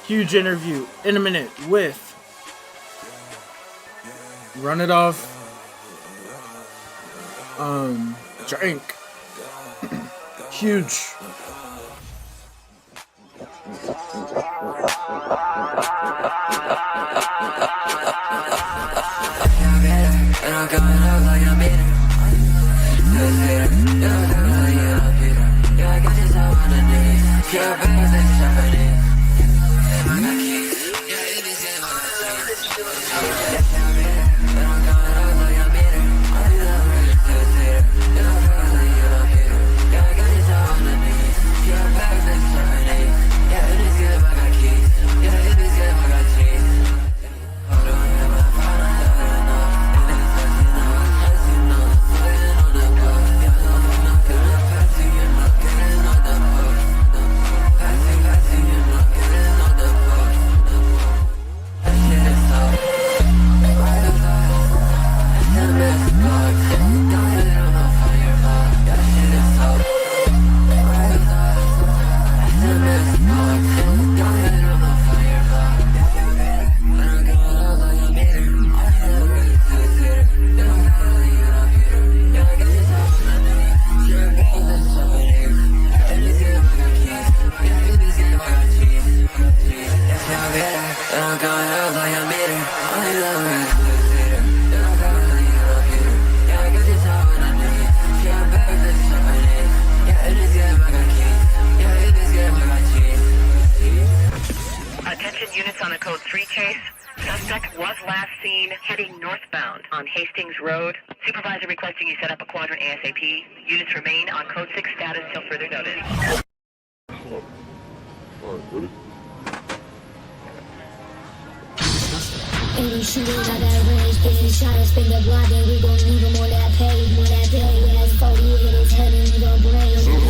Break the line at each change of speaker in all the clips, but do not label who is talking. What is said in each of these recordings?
huge interview in a minute with Run It Off, Drink. Huge.
Attention units on a code 3 chase. Suspect was last seen heading northbound on Hastings Road. Supervisor requesting you set up a quadrant ASAP. Units remain on code 6 status till further notice.
Any shooting got that range, getting shot and spin the block, and we gon' leave him on that page. As 40 hit his head and we gon' brain him.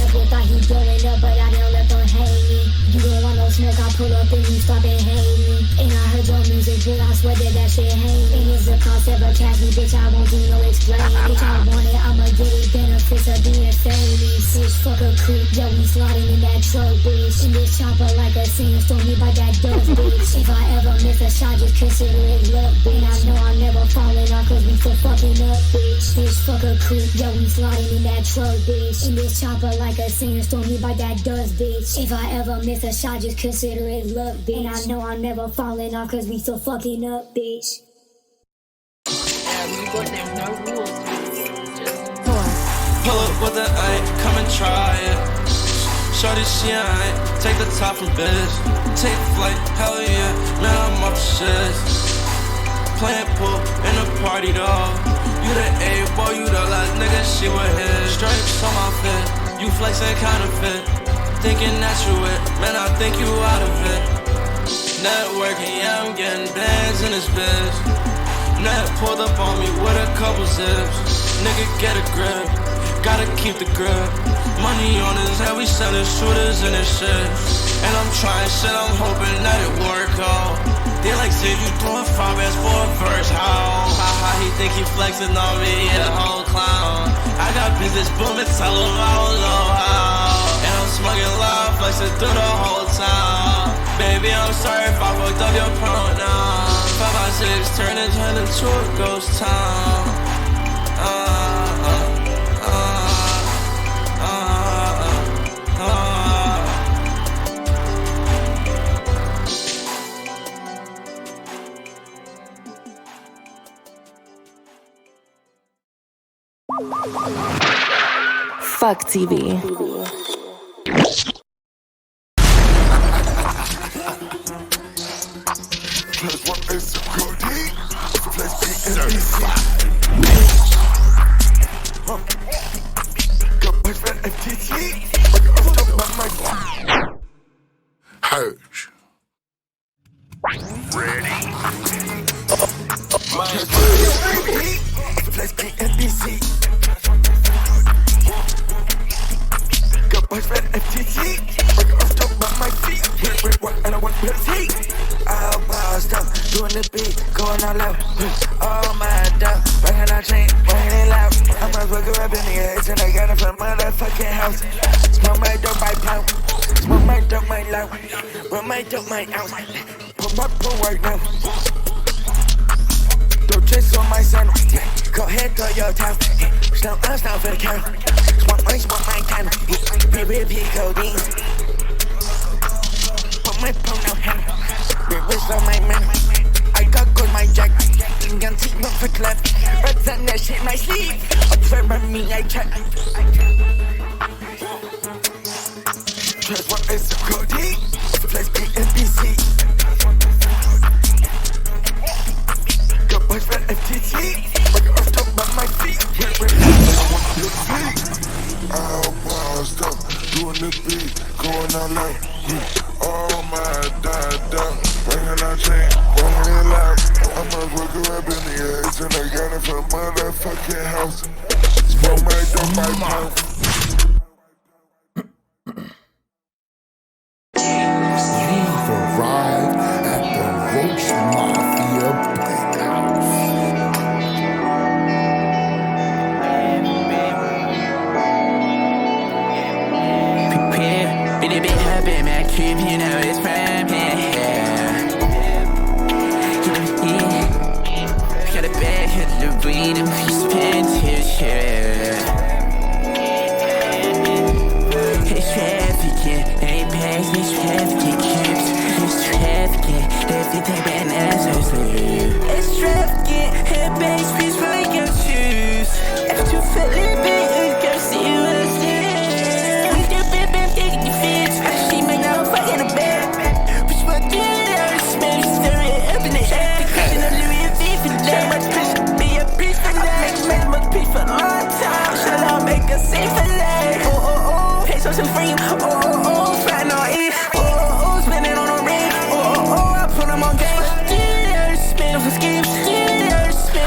That's what thought he blowing up, but I done left on hanging. You don't want no smoke, I pull up and you stop and hate me. And I heard your music, but I swear that shit hate me. And it's the concept of catch me, bitch, I won't do no explain. Bitch, I want it, I'ma get it, benefits of being famous. Bitch, fuck a creep, yo, we sliding in that truck, bitch. In this chopper like a sandstorm, me by that dust, bitch. If I ever miss a shot, just consider it luck, bitch. I know I'm never falling off, cause we still fucking up, bitch. Bitch, fuck a creep, yo, we sliding in that truck, bitch. In this chopper like a sandstorm, me by that dust, bitch. If I ever miss a shot, just consider it luck, bitch. I know I'm never falling off, cause we still fucking up, bitch.
There's no rules.
Pull up with the ain't, come and try it. Shorty, she ain't, take the top from biz. Take flight, hell yeah, man, I'm up to shit. Playing pool in a party, dog. You the A, boy, you the last nigga, she was his. Stripes on my fit, you flexing counterfeit. Thinking that you it, man, I think you out of it. Networking, yeah, I'm getting bands in this biz. Net pulled up on me with a couple zips. Nigga, get a grip, gotta keep the grip. Money on his head, we sending shooters in this shit. And I'm trying shit, I'm hoping that it work out. They like say you doing 5 bands for a verse, how? Haha, he think he flexing on me, a whole clown. I got business booming, tell him I don't know how. And I'm smoking loud, flexing through the whole town. Baby, I'm sorry if I fucked up your pronoun. 556 turning into a ghost town.
Fuck TV.
Doing
doing the beat, going all out. Oh my God, bringing out chain, bringing it loud. I might well go up in the head till I got it from motherfucking house. Smoke my dope, my pound. Smoke my dope, my loud. Run my dope, my ounce. Put my pro right now. Don't chase on my son. Go ahead to your town. Slow us down for the count. Smoke my time. Baby, codeine. Put my pro now hand. Wrist on my man. I got good my jack. Young team up for club. Reds on that shit my sleeve. Observe me, I check. Trust what is the coding. Let's be NBC. Got boys for FTT. Working off top of my feet.
All paused up, doing the beat, going all out. Oh my God, bringing out chain, bringing it loud. I must work her up in the air till I got it from motherfucking house. Smoke my dope, my mouth. You've arrived at the Roach Mafia Bank House.
Been a bit happy, man, creep, you know it's prime, yeah. Got a bag, hit the weed, and we spent his share. It's trafficking, ain't bags, it's trafficking, kids. It's trafficking, everything bad answers leave. It's trafficking, head bags, please break your shoes. If you feel it, baby, go see what's there. Some free, fat no eat, spinning on a ring, I put them on game, spin off a scheme,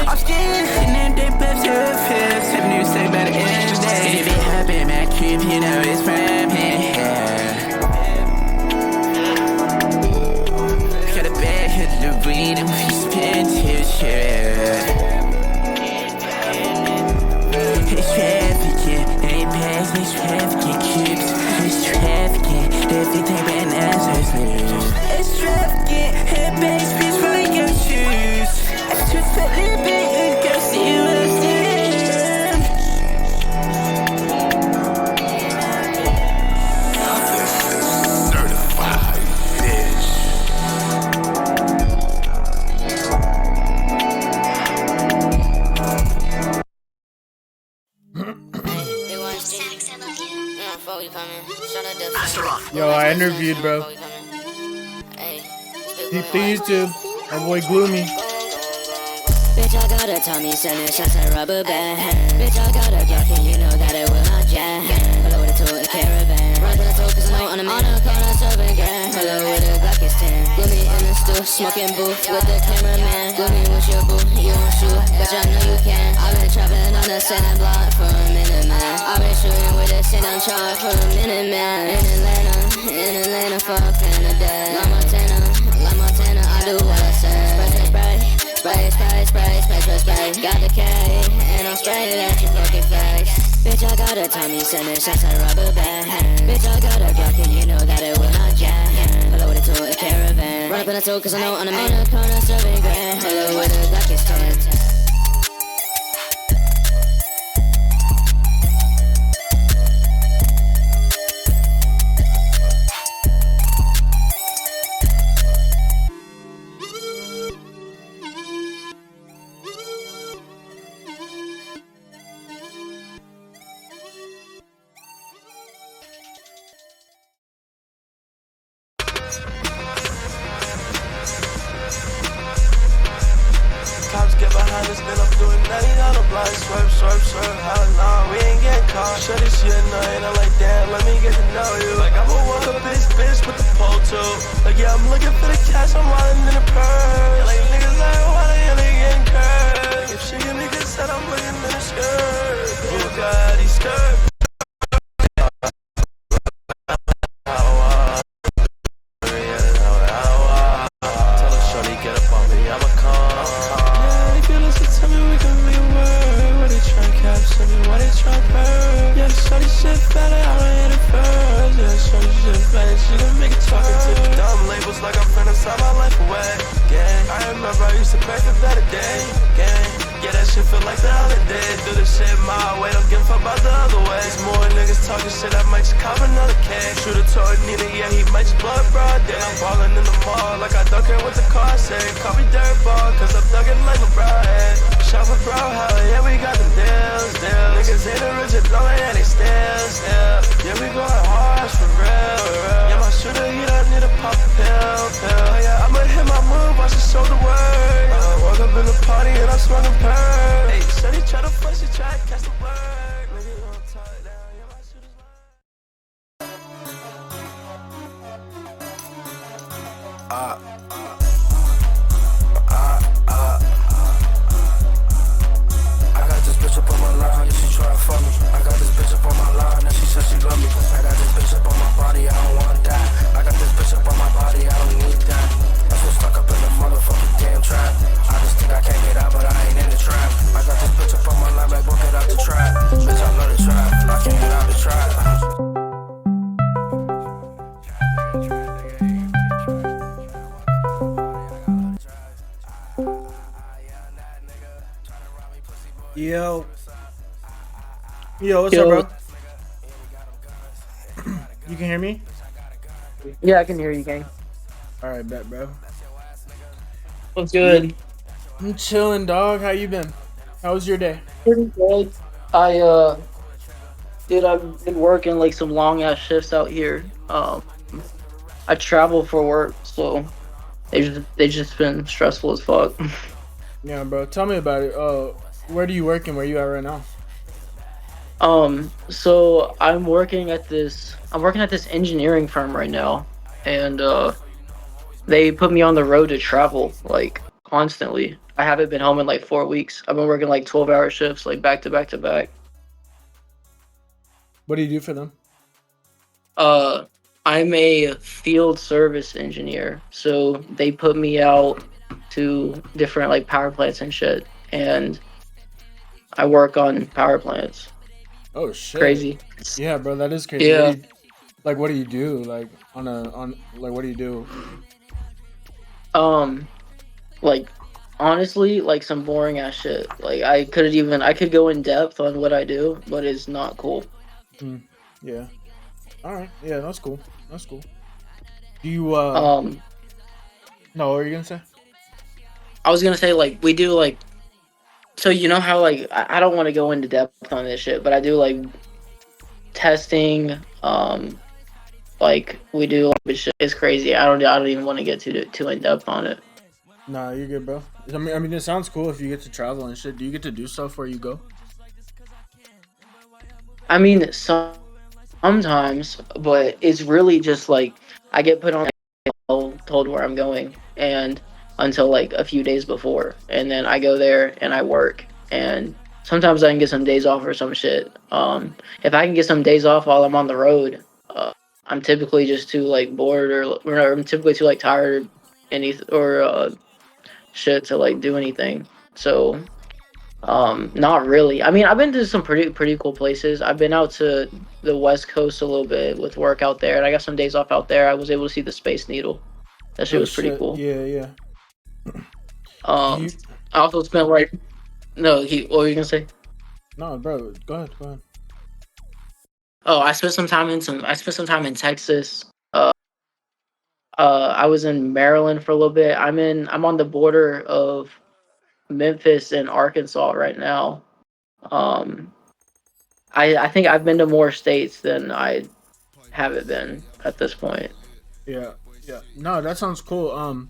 I'm skin, and then they pep to the fifth, if you say better in the day, it be happy, man, creep, you know it's prime, yeah. Got a bag, hit the weed, and we spent his share. It's trafficking, ain't past, it's trafficking, keeps. It's trafficking, everything bad answers leave. It's trafficking, head base, please break your shoes. If you feel it, baby, go see what's there.
This is certified bitch.
Yo, I interviewed, bro. Please do. My boy Gloomy.
Bitch, I got a Tommy sending shots at rubber band. Bitch, I got a Glock and you know that it will not jam. Hello with it to a caravan. Right when I talk cause I know on the corner serving grand. Hello with a Glock is 10. Gloomy in the stool, smoking booth with the cameraman. Gloomy with your boo, you won't shoot, but I know you can. I've been trapping on the sand block for a minute, man. I've been shooting with a sit-down charge for a minute, man. In Atlanta, fuck Canada. Like Montana, I do what I say. Spray. Got the K, and I'm spraying at your fucking face. Bitch, I got a Tommy sending shots at rubber band. Bitch, I got a Glock and you know that it will not jam. Hello with it to a caravan. Run up in the toe cause I know on the corner serving grand. Hello with a Glock is 10.
Get behind us, then I'm doing 90 on the block. Swerve, how long? We ain't getting caught. Shut this shit night, I'm like, damn, let me get to know you. Like, I'm a walk up this bitch with the pole too. Like, yeah, I'm looking for the cash, I'm riding in the purse. Like, niggas like, why the hell they getting cursed? If she give me good set, I'm looking in the skirt. Bugatti skirt. Tell her shorty, get up on me, I'm sit back a better day. Gang. Yeah, that shit feel like the holiday. Do this shit my way, don't give a fuck about the other way. There's more niggas talking shit, I might just cop another case. Shoot a toy, need it, yeah, he might just blow it broad day. I'm ballin' in the mall, like I don't care what the car say. Call me dirt ball, cause I'm thuggin' like a broadhead. Shop for bro, hell yeah, we got them deals. Niggas hate the rich and blowin' and they still. Yeah, we going hard for real. Yeah, my shooter, he don't need a pop a pill. Yeah, I'ma hit my move, watch it show the word. Woke up in the party and I'm smoking purr. Hey, said he try to flex, he try to catch the word. Nigga, you gon' tie it down, yeah, my shooter's
I got this bitch up on my line, and she tryna fuck me. I got this bitch up on my line, and she said she love me. I got this bitch up on my body, I don't want that. I got this bitch up on my body, I don't need that. I'm so stuck up in the motherfucking damn trap. I just think I can't get out, but I ain't in the trap. I got this bitch up on my line, back, won't get out the trap. Bitch, I love the trap, I can't get out the trap.
Yo. Yo, what's up, bro? You can hear me?
Yeah, I can hear you, gang.
Alright, bet, bro.
What's good?
I'm chilling, dog. How you been? How was your day?
Pretty good. Dude, I've been working like some long ass shifts out here. I travel for work, so they just been stressful as fuck.
Yeah, bro. Tell me about it. Where do you work and where you at right now?
So I'm working at this engineering firm right now, and they put me on the road to travel like constantly. I haven't been home in like 4 weeks. I've been working like 12-hour shifts, like back to back to back.
What do you do for them?
I'm a field service engineer, so they put me out to different like power plants and shit, and I work on power plants.
Oh shit!
Crazy.
Yeah, bro, that is crazy.
Yeah.
What do you do? Like what do you do?
Like honestly, like some boring ass shit. Like I could go in depth on what I do, but it's not cool.
Yeah. All right. Yeah, that's cool. That's cool. Do you
No,
what were you gonna say?
I was gonna say like we do like. So you know how like I don't want to go into depth on this shit, but I do like testing. Like we do like shit. It's crazy. I don't even want to get too in depth on it.
Nah, you're good, bro. I mean, it sounds cool if you get to travel and shit. Do you get to do stuff where you go?
I mean, sometimes, but it's really just like I get put on told where I'm going, and until like a few days before, and then I go there and I work, and sometimes I can get some days off or some shit. If I can get some days off while I'm on the road, I'm typically just too like bored or I'm typically too like tired or shit to like do anything. So not really. I mean, I've been to some pretty cool places. I've been out to the West Coast a little bit with work out there, and I got some days off out there. I was able to see the Space Needle. That shit was pretty cool.
Yeah.
I also spent like what were you gonna say?
No, bro, go ahead.
Oh, I spent some time in Texas. I was in Maryland for a little bit. I'm on the border of Memphis and Arkansas right now. I think I've been to more states than I haven't been at this point.
Yeah. No, that sounds cool.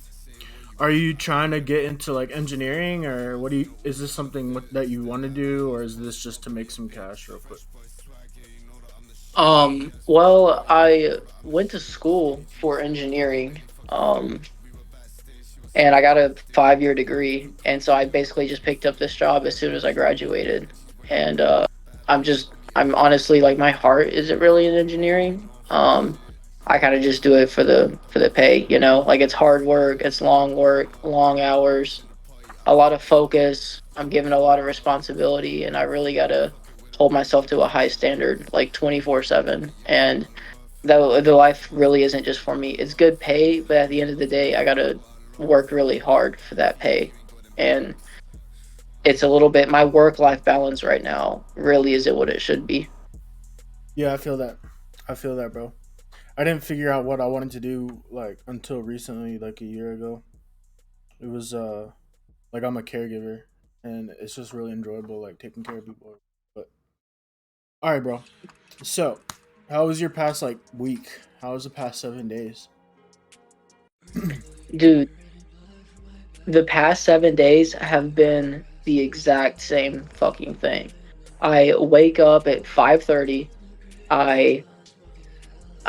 Are you trying to get into like engineering, or is this something that you want to do, or is this just to make some cash real quick?
Well, I went to school for engineering, and I got a 5-year degree, and so I basically just picked up this job as soon as I graduated, and I'm honestly like my heart isn't really in engineering. I kind of just do it for the pay, you know, like it's hard work, it's long work, long hours, a lot of focus. I'm given a lot of responsibility, and I really gotta hold myself to a high standard, like 24/7. And the life really isn't just for me. It's good pay, but at the end of the day, I gotta work really hard for that pay. and it's a little bit, my work life balance right now really isn't what it should be.
Yeah, I feel that. I feel that, bro. I didn't figure out what I wanted to do like until recently, like a year ago. It was like I'm a caregiver, and it's just really enjoyable, like taking care of people. But all right, bro. So, how was your past like week? How was the past 7 days?
Dude, the past 7 days have been the exact same fucking thing. I wake up at 5:30. I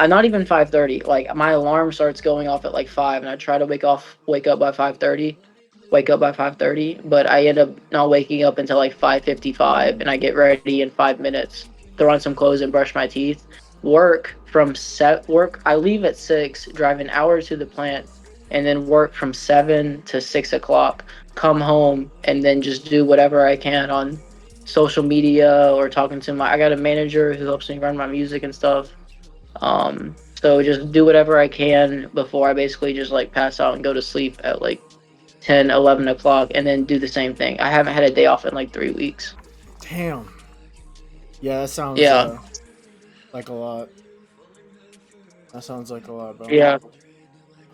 not even 5:30. Like my alarm starts going off at like 5, and I try to wake up by 5:30. Wake up by 5:30, but I end up not waking up until like 5:55, and I get ready in 5 minutes, throw on some clothes and brush my teeth. Work, I leave at 6, drive an hour to the plant, and then work from 7 to 6 o'clock. Come home and then just do whatever I can on social media or talking to my. I got a manager who helps me run my music and stuff. So just do whatever I can before I basically just like pass out and go to sleep at like 10, 11 o'clock, and then do the same thing. I haven't had a day off in like 3 weeks.
Damn. Yeah, that sounds
Yeah,
like a lot. That sounds like a lot, bro.
yeah.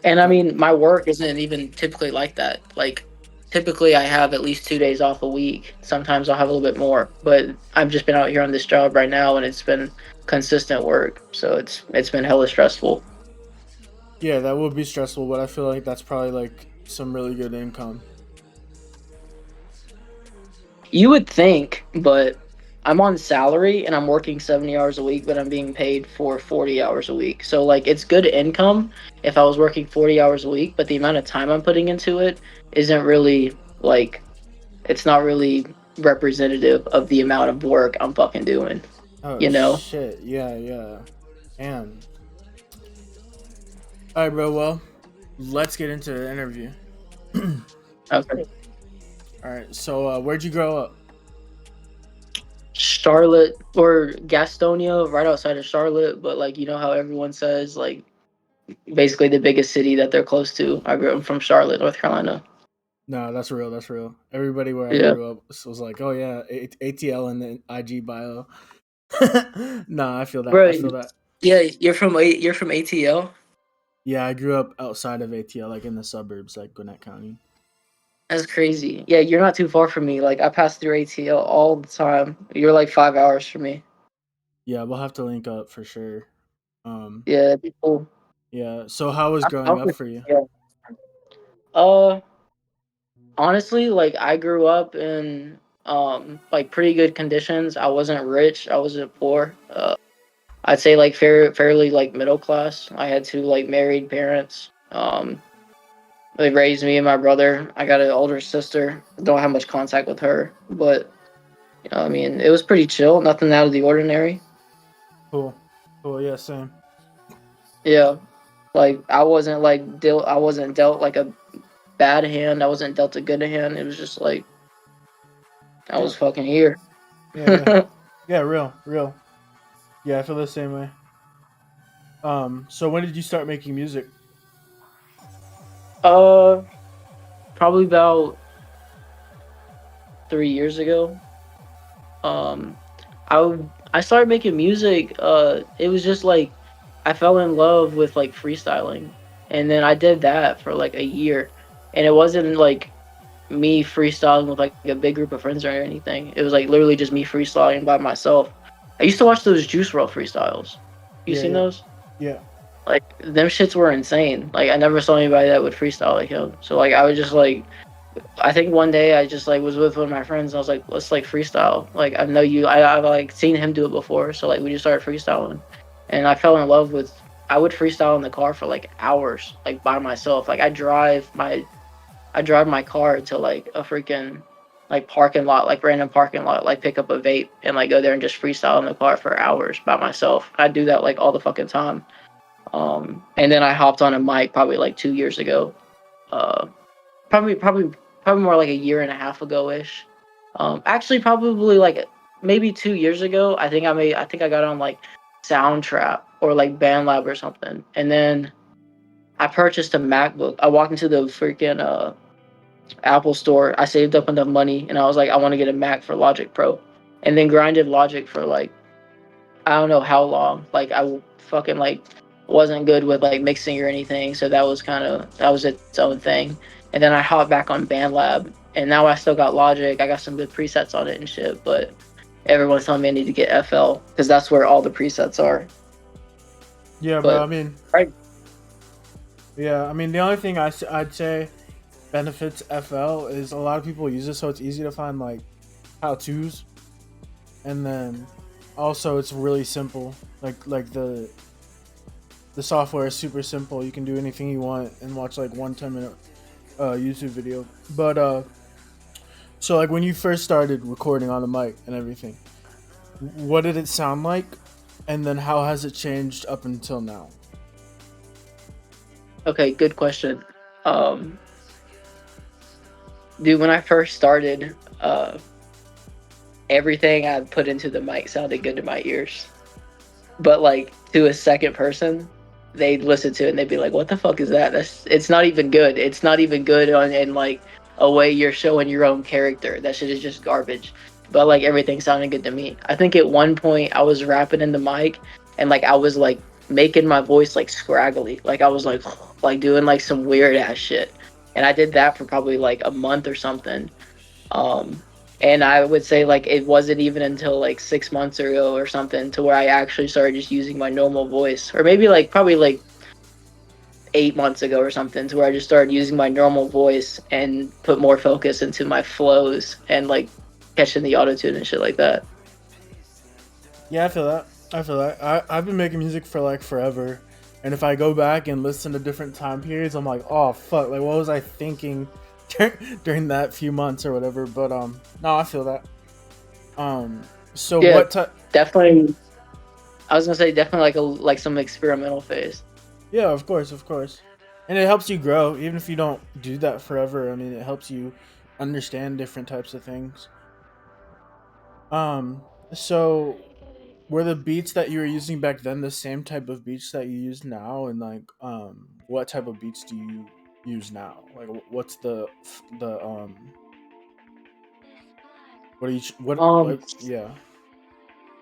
And I
Uh,
mean, my work isn't even typically like that. Like, typically I have at least 2 days off a week. Sometimes I'll have a little bit more, but I've just been out here on this job right now, and it's been consistent work. So it's been hella stressful.
yeah, that would be stressful, but I feel like that's probably like some really good income.
You would think, but I'm on salary and I'm working 70 hours a week, but I'm being paid for 40 hours a week. So, like, it's good income if I was working 40 hours a week, but the amount of time I'm putting into it isn't really, like, it's not really representative of the amount of work I'm fucking doing,
Oh
you know?
shit. Yeah, yeah. Damn. All right, bro. Well, let's get into the interview.
Okay.
All right. So, where'd you grow up?
Charlotte or Gastonia, right outside of Charlotte, but, like, you know how everyone says, like, basically the biggest city that they're close to. I grew up from Charlotte, North Carolina.
No, that's real. That's real. Everybody where I
Yeah.
grew up was like, "Oh yeah, ATL in the IG bio." Nah, I feel that. I
Bro,
feel that.
yeah, you're from ATL.
Yeah, I grew up outside of ATL, like in the suburbs, like Gwinnett County.
That's crazy. Yeah, you're not too far from me. Like I pass through ATL all the time. You're like 5 hours from me.
Yeah, we'll have to link up for sure. Um,
Yeah, that'd be cool.
yeah. So, how was
I'm
growing
down
up
for
for you?
yeah. Uh, Honestly, like I grew up in like pretty good conditions. I wasn't rich. I wasn't poor. I'd say like fairly like middle class. I had two like married parents. They raised me and my brother. I got an older sister. Don't have much contact with her, but you know, I mean, it was pretty chill. Nothing out of the ordinary.
Cool. Cool. Yeah, same.
Yeah, like I wasn't dealt like a bad hand. I wasn't dealt a good hand. It was just like I
Yeah.
was fucking here.
Yeah. Yeah. Yeah. Real. Real. Yeah, I feel the same way. So when did you start making music?
uh, Probably about 3 years ago. Um, I started making music. It was just like I fell in love with like freestyling, and then I did that for like a year, and it wasn't like me freestyling with like a big group of friends or anything. It was like literally just me freestyling by myself. I used to watch those Juice World freestyles. You
Yeah.
seen
Yeah.
those?
Yeah.
Like them shits were insane. Like I never saw anybody that would freestyle like him. So like I would just like I think one day I just like was with one of my friends and I was like, let's like freestyle. Like I know I've like seen him do it before, so like we just started freestyling. And I fell in love with I would freestyle in the car for like hours, like by myself. Like I drive my car to like a freaking like parking lot, like random parking lot, like pick up a vape and like go there and just freestyle in the car for hours by myself. I do that like all the fucking time. And then I hopped on a mic probably like 2 years ago. Uh, probably probably Probably more like a year and a half ago ish. Actually, probably like maybe 2 years ago. I think I got on like Soundtrap or like BandLab or something, and then I purchased a MacBook. I walked into the freaking Apple Store. I saved up enough money, and I was like, I want to get a Mac for Logic Pro, and then grinded Logic for like I don't know how long. Like fucking like wasn't good with like mixing or anything, so that was its own thing. And then I hopped back on BandLab, and now I still got Logic. I got some good presets on it and shit, but everyone's telling me I need to get FL because that's where all the presets are.
Yeah, bro.
But
I mean,
right,
yeah. I mean, the only thing I'd say benefits FL is a lot of people use it, so it's easy to find like how tos, and then also it's really simple. Like the software is super simple. You can do anything you want and watch like 1 10 minute YouTube video. But so like when you first started recording on the mic and everything, what did it sound like? And then how has it changed up until now?
okay, good question. Dude, when I first started, everything I put into the mic sounded good to my ears. But like to a second person, they'd listen to it and they'd be like, "What the fuck is that? It's not even good. It's not even good on in like a way you're showing your own character. That shit is just garbage." But like everything sounded good to me. I think at one point I was rapping in the mic and like I was like making my voice like scraggly, like I was like doing like some weird ass shit, and I did that for probably like a month or something. Um, and I would say like it wasn't even until like 6 months ago or something to where I actually started just using my normal voice, or maybe like probably like 8 months ago or something to where I just started using my normal voice and put more focus into my flows and like catching the auto tune and shit like that.
Yeah, I feel that. I feel that. I've been making music for like forever. And if I go back and listen to different time periods, I'm like, oh fuck, like what was I thinking during that few months or whatever? But no, I feel that. So
Yeah,
what type?
definitely. I was gonna say definitely like some experimental phase.
Yeah, of course, of course. And it helps you grow, even if you don't do that forever. I mean, it helps you understand different types of things. So were the beats that you were using back then the same type of beats that you use now, and like, what type of beats do you use now? Like, what's the what are you
Um,
what? Yeah,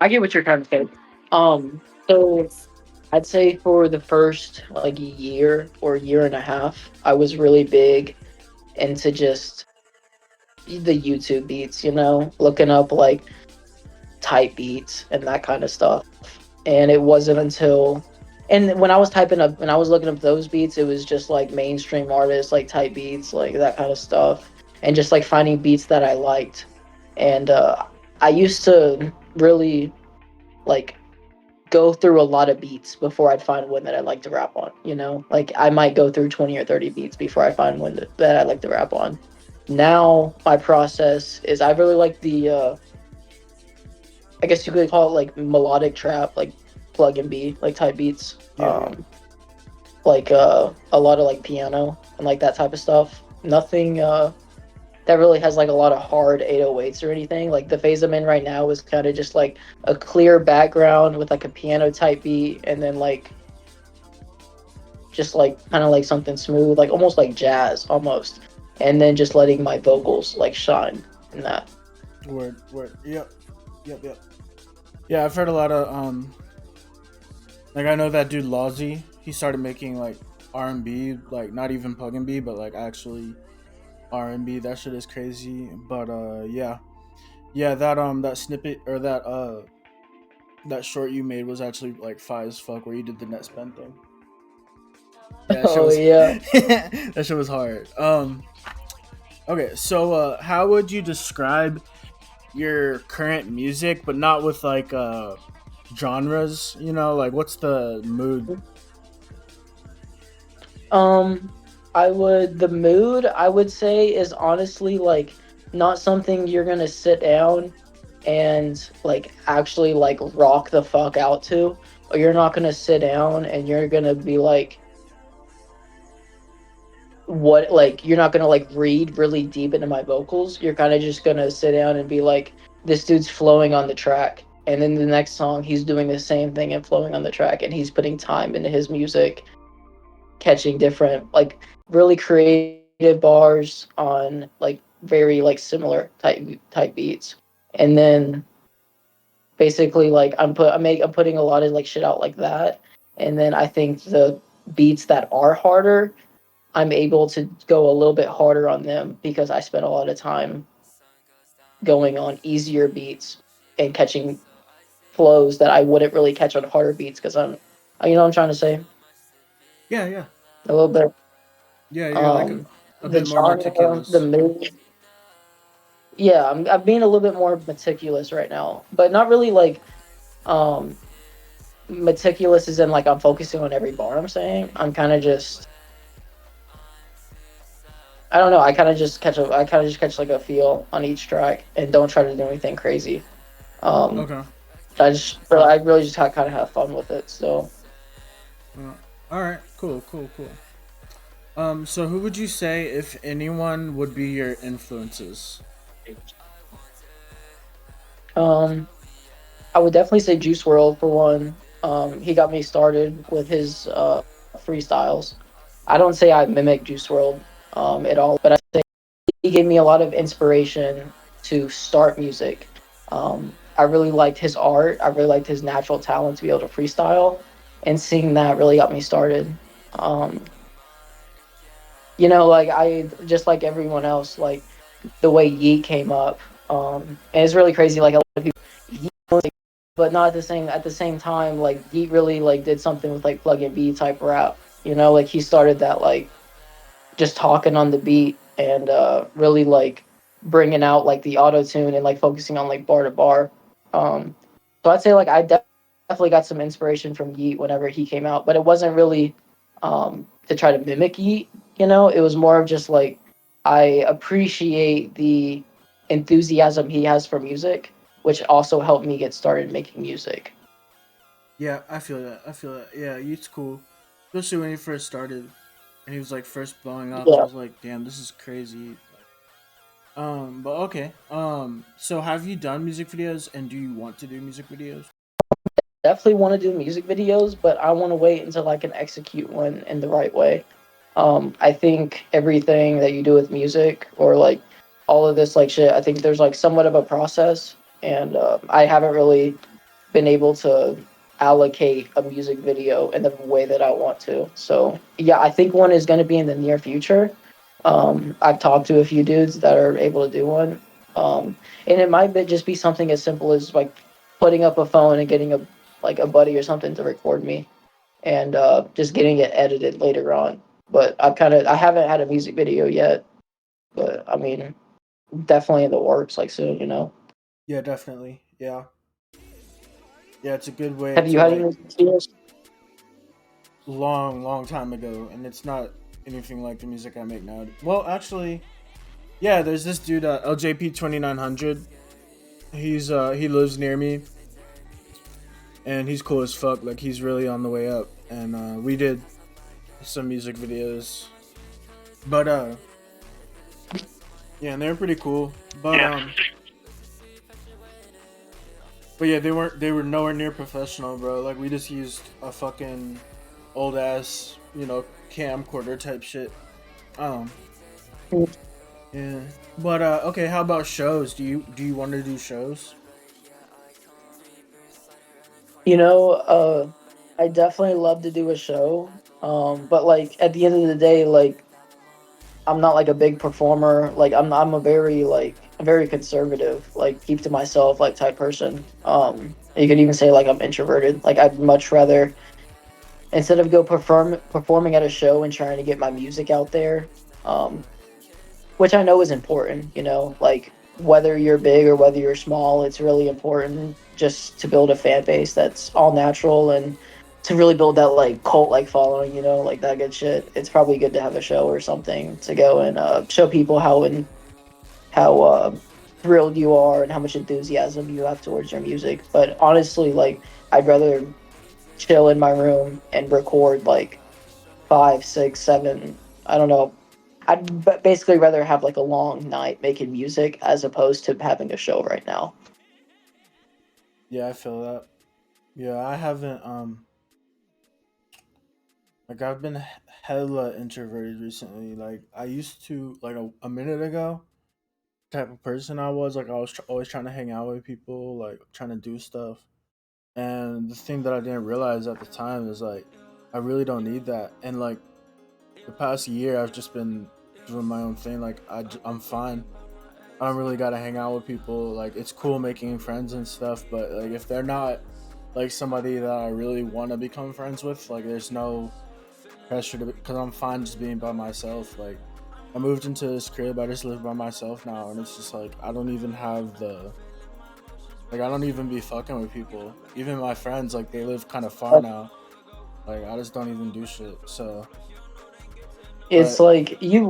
I get what you're trying to say. So I'd say for the first like year or year and a half, I was really big into just the YouTube beats, looking up like type beats and that kind of stuff. And it wasn't until and when I was looking up those beats, it was just like mainstream artists, like type beats, like that kind of stuff, and just like finding beats that I liked. And I used to really like go through a lot of beats before I'd find one that I'd like to rap on. Like I might go through 20 or 30 beats before I find one that I'd like to rap on. Now my process is I really like the I guess you could call it like melodic trap, like plug and B, like type beats.
yeah,
Like a lot of like piano and like that type of stuff. Nothing that really has like a lot of hard 808s or anything. Like the phase I'm in right now is kind of just like a clear background with like a piano type beat, and then like just like kind of like something smooth, like almost like jazz almost, and then just letting my vocals like shine in that.
word. Yep. Yeah, I've heard a lot of like I know that dude Lozzy. He started making like R&B, like not even plug and B, but like actually R&B. That shit is crazy. But yeah, that snippet or that short you made was actually like fire as fuck, where you did the net spend thing. Yeah, that shit
Oh
was
yeah.
that shit was hard. Okay, so how would you describe your current music, but not with like genres? Like what's the mood?
Um, the mood I would say is honestly like not something you're gonna sit down and like actually like rock the fuck out to, or you're not gonna sit down and you're gonna be like, what, like you're not gonna like read really deep into my vocals. You're kind of just gonna sit down and be like, this dude's flowing on the track, and then the next song he's doing the same thing and flowing on the track, and he's putting time into his music, catching different, like really creating bars on like very like similar type beats, and then basically like I'm putting a lot of like shit out like that, and then I think the beats that are harder, I'm able to go a little bit harder on them because I spent a lot of time going on easier beats and catching flows that I wouldn't really catch on harder beats because you know what I'm trying to say
Yeah, yeah,
a little bit.
yeah. You're like
Um,
a
the
bit more
genre, the
meticulous.
mood. Yeah, I'm being a little bit more meticulous right now, but not really like um meticulous is in like I'm focusing on every bar I'm saying. I'm kind of just I don't know. I kind of just catch like a feel on each track and don't try to do anything crazy. Um,
Okay.
I really just kind of have fun with it. So
Uh, all right. Cool. Cool. Cool. So who would you say, if anyone, would be your influences?
um, I would definitely say Juice World for one. He got me started with his freestyles. I don't say I mimic Juice World at all, but I say he gave me a lot of inspiration to start music. I really liked his art. I really liked his natural talent to be able to freestyle, and seeing that really got me started. Um, you know, like I just like everyone else, like the way Yeet came up, and it's really crazy. Like a lot of people, Yeet, like, but not at the same time, like Yeet really like did something with like plug and B type rap. You know, like he started that like just talking on the beat and really like bringing out like the auto tune and like focusing on like bar to bar. Um, so I'd say like definitely got some inspiration from Yeet whenever he came out, but it wasn't really to try to mimic Yeet. You know, it was more of just like I appreciate the enthusiasm he has for music, which also helped me get started making music.
Yeah, I feel that. I feel that. Yeah, it's cool, especially when he first started and he was like first blowing up. I
Yeah,
was like, damn, this is crazy. But okay. So have you done music videos, and do you want to do music videos?
definitely want to do music videos, but I want to wait until I can execute one in the right way. I think everything that you do with music or like all of this like shit, I think there's like somewhat of a process, and I haven't really been able to allocate a music video in the way that I want to. So yeah, I think one is going to be in the near future. I've talked to a few dudes that are able to do one, and it might just be something as simple as like putting up a phone and getting a like a buddy or something to record me and just getting it edited later on. But I haven't had a music video yet, but I mean, definitely in the works like soon. You know,
Yeah, definitely. Yeah, yeah. It's a good way
have you
to
had any
like
music videos?
long time ago, and it's not anything like the music I make now. Well, actually, yeah. There's this dude, LJP 2900. He lives near me, and he's cool as fuck. Like he's really on the way up, and we did some music videos, but yeah, and they were pretty cool. But yeah, they were nowhere near professional, bro. Like we just used a fucking old ass, camcorder type shit. Um, yeah. But okay, how about shows? Do you want to do shows?
You know, I definitely love to do a show. But like at the end of the day, like I'm not like a big performer. Like I'm a very conservative, like keep to myself like type person. You could even say like I'm introverted. Like I'd much rather instead of performing at a show and trying to get my music out there, um, which I know is important, you know, like whether you're big or whether you're small, it's really important just to build a fan base that's all natural and to really build that like cult like following, you know, like that good shit. It's probably good to have a show or something to go and show people how thrilled you are and how much enthusiasm you have towards your music. But honestly, like I'd rather chill in my room and record like five, six, seven. I don't know. I'd basically rather have like a long night making music as opposed to having a show right now.
Yeah, I feel that. Yeah, I haven't Like I've been hella introverted recently. Like I used to like a minute ago type of person I was. Like I was always trying to hang out with people, like trying to do stuff. And the thing that I didn't realize at the time is like I really don't need that. And like the past year, I've just been doing my own thing. Like I'm fine. I don't really gotta hang out with people. Like it's cool making friends and stuff, but like if they're not like somebody that I really want to become friends with, like there's no pressure to because I'm fine just being by myself. Like I moved into this crib, I just live by myself now, and it's just like I don't even have the like I don't even be fucking with people. Even my friends, like they live kind of far now. Like I just don't even do shit. So,
It's
but
like you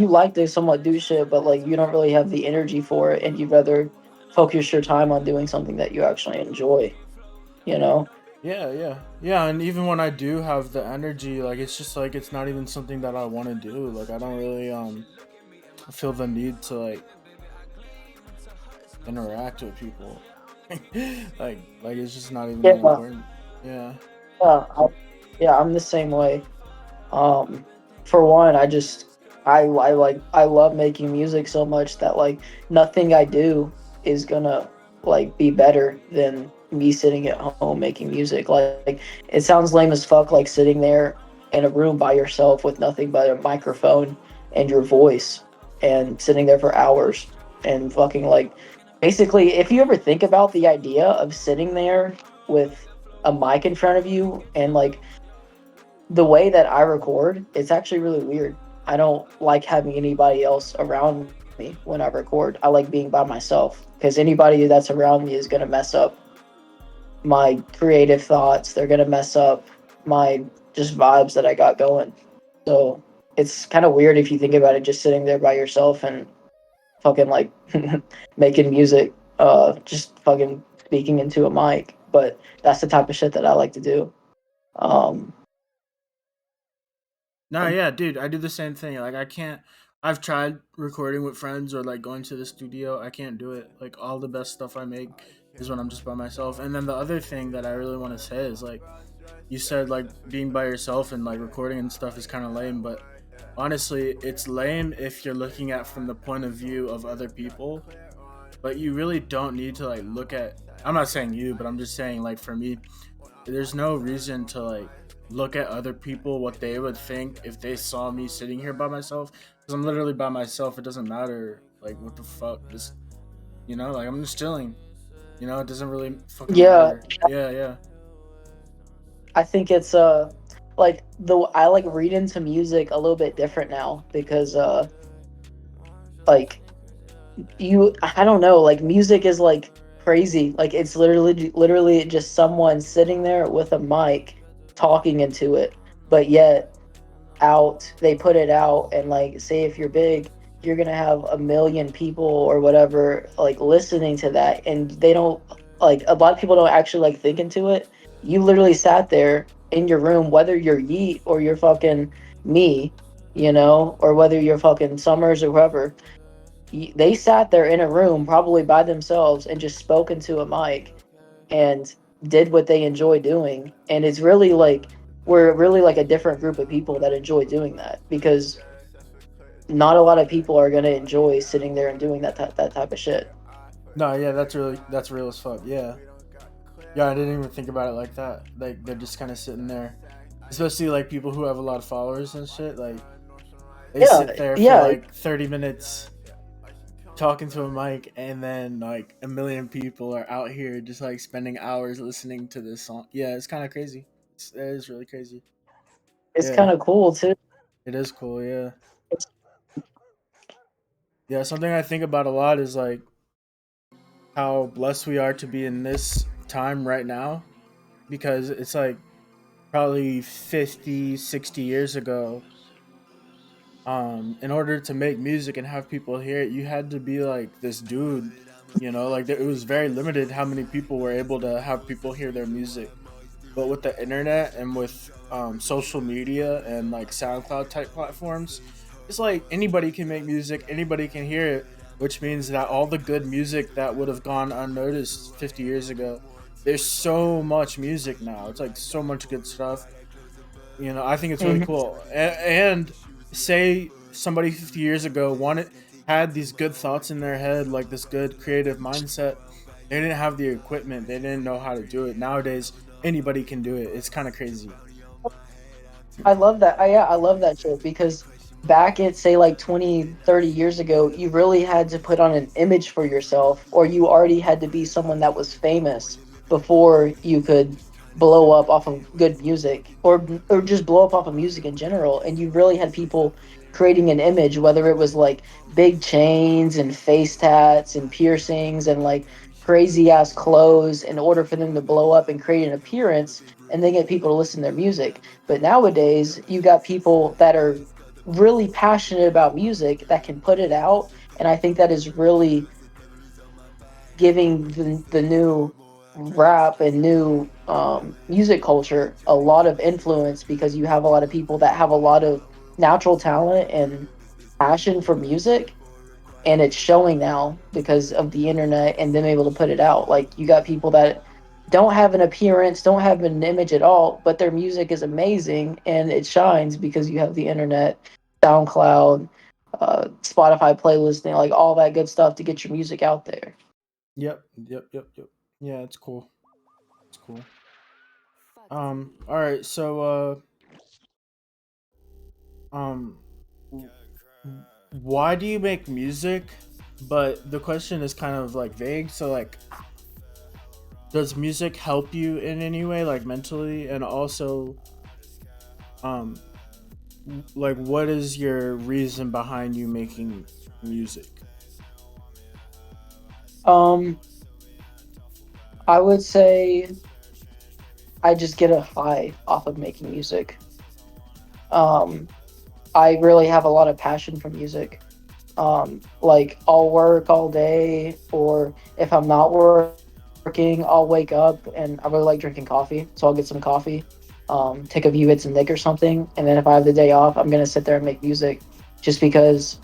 like to somewhat do shit, but like you don't really have the energy for it, and you'd rather focus your time on doing something that you actually enjoy. You know?
yeah, yeah, yeah. And even when I do have the energy, like it's just like it's not even something that I want to do. Like I don't really feel the need to like interact with people. like it's just not even that
Yeah,
important. Yeah.
yeah, yeah. I'm the same way. Um, for one, I love making music so much that like nothing I do is gonna like be better than me sitting at home making music. Like it sounds lame as fuck, like sitting there in a room by yourself with nothing but a microphone and your voice, and sitting there for hours and fucking like basically, if you ever think about the idea of sitting there with a mic in front of you and like the way that I record, it's actually really weird. I don't like having anybody else around me when I record. I like being by myself because anybody that's around me is going to mess up my creative thoughts. They're going to mess up my just vibes that I got going. So it's kind of weird if you think about it, just sitting there by yourself and fucking like making music, just fucking speaking into a mic. But that's the type of shit that I like to do. Um,
No, yeah, dude, I do the same thing. Like I can't I've tried recording with friends or like going to the studio. I can't do it. Like all the best stuff I make is when I'm just by myself. And then the other thing that I really want to say is like you said like being by yourself and like recording and stuff is kind of lame, but honestly, it's lame if you're looking at from the point of view of other people, but you really don't need to like look at I'm not saying you, but I'm just saying like for me, there's no reason to like look at other people what they would think if they saw me sitting here by myself because I'm literally by myself. It doesn't matter like what the fuck, just like I'm just chilling. It doesn't really fucking
yeah,
matter. Yeah, yeah.
I think it's like the I like read into music a little bit different now because like I don't know, like music is like crazy. Like it's literally just someone sitting there with a mic talking into it. But yet out they put it out, and like say if you're big, you're gonna have a million people or whatever like listening to that, and they don't like a lot of people don't actually like think into it. You literally sat there in your room, whether you're Yeet or you're fucking me, or whether you're fucking Summers or whoever. They sat there in a room probably by themselves and just spoke into a mic and did what they enjoy doing. And it's really like we're really like a different group of people that enjoy doing that, because not a lot of people are going to enjoy sitting there and doing that type of shit.
No, yeah, that's real as fuck. Yeah. Yeah, I didn't even think about it like that. Like they're just kind of sitting there, especially like people who have a lot of followers and shit. Like they
Yeah,
sit there for
yeah,
like 30 minutes talking to a mic, and then like a million people are out here just like spending hours listening to this song. Yeah, it's kind of crazy. It is really crazy.
it's
Yeah,
kind of cool too.
it is cool. Yeah,
It's,
yeah. Something I think about a lot is like how blessed we are to be in this time right now, because it's like probably 50, 60 years ago, in order to make music and have people hear it, you had to be like this dude. Like it was very limited how many people were able to have people hear their music. But with the internet and with social media and like SoundCloud type platforms, it's like anybody can make music, anybody can hear it, which means that all the good music that would have gone unnoticed 50 years ago, there's so much music now. It's like so much good stuff. I think it's really
Mhm.
cool. And say somebody 50 years ago wanted had these good thoughts in their head, like this good creative mindset. They didn't have the equipment. They didn't know how to do it. Nowadays, anybody can do it. It's kind of crazy.
I love that. Yeah, I love that shit because back at say like 20, 30 years ago, you really had to put on an image for yourself or you already had to be someone that was famous before you could blow up off of good music or just blow up off of music in general. And you really had people creating an image, whether it was like big chains and face tats and piercings and like crazy ass clothes in order for them to blow up and create an appearance and then get people to listen to their music. But nowadays, you got people that are really passionate about music that can put it out, and I think that is really giving the new rap and new music culture a lot of influence because you have a lot of people that have a lot of natural talent and passion for music and it's showing now because of the internet and them able to put it out. Like you got people that don't have an appearance, don't have an image at all, but their music is amazing and it shines because you have the internet, SoundCloud, Spotify playlisting, like all that good stuff to get your music out there.
Yep, yep, yep, yep. Yeah, it's cool. It's cool. All right. So, um, w- why do you make music? But the question is kind of like vague. So, like, does music help you in any way, like mentally, and also, um, like, what is your reason behind you making music?
Um, I would say I just get a high off of making music. Um, I really have a lot of passion for music. Like I'll work all day, or if I'm not working, I'll wake up and I really like drinking coffee, so I'll get some coffee, take a few hits of Nick or something, and then if I have the day off, I'm gonna sit there and make music, just because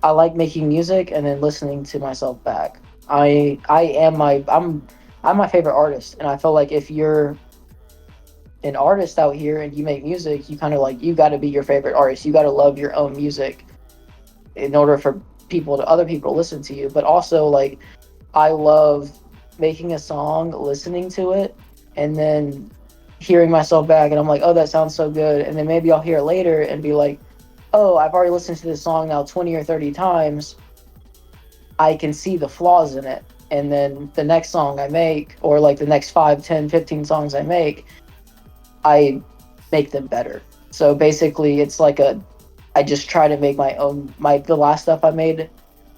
I like making music and then listening to myself back. I am my I'm my favorite artist, and I feel like if you're an artist out here and you make music, you kind of like you got to be your favorite artist. You got to love your own music in order for other people to listen to you. But also like I love making a song, listening to it, and then hearing myself back, and I'm like, oh, that sounds so good. And then maybe I'll hear it later and be like, oh, I've already listened to this song now 20 or 30 times. I can see the flaws in it. And then the next song I make, or like the next 5, 10, 15 songs I I make them better. So basically, it's like I just try to make my own, the last stuff I made,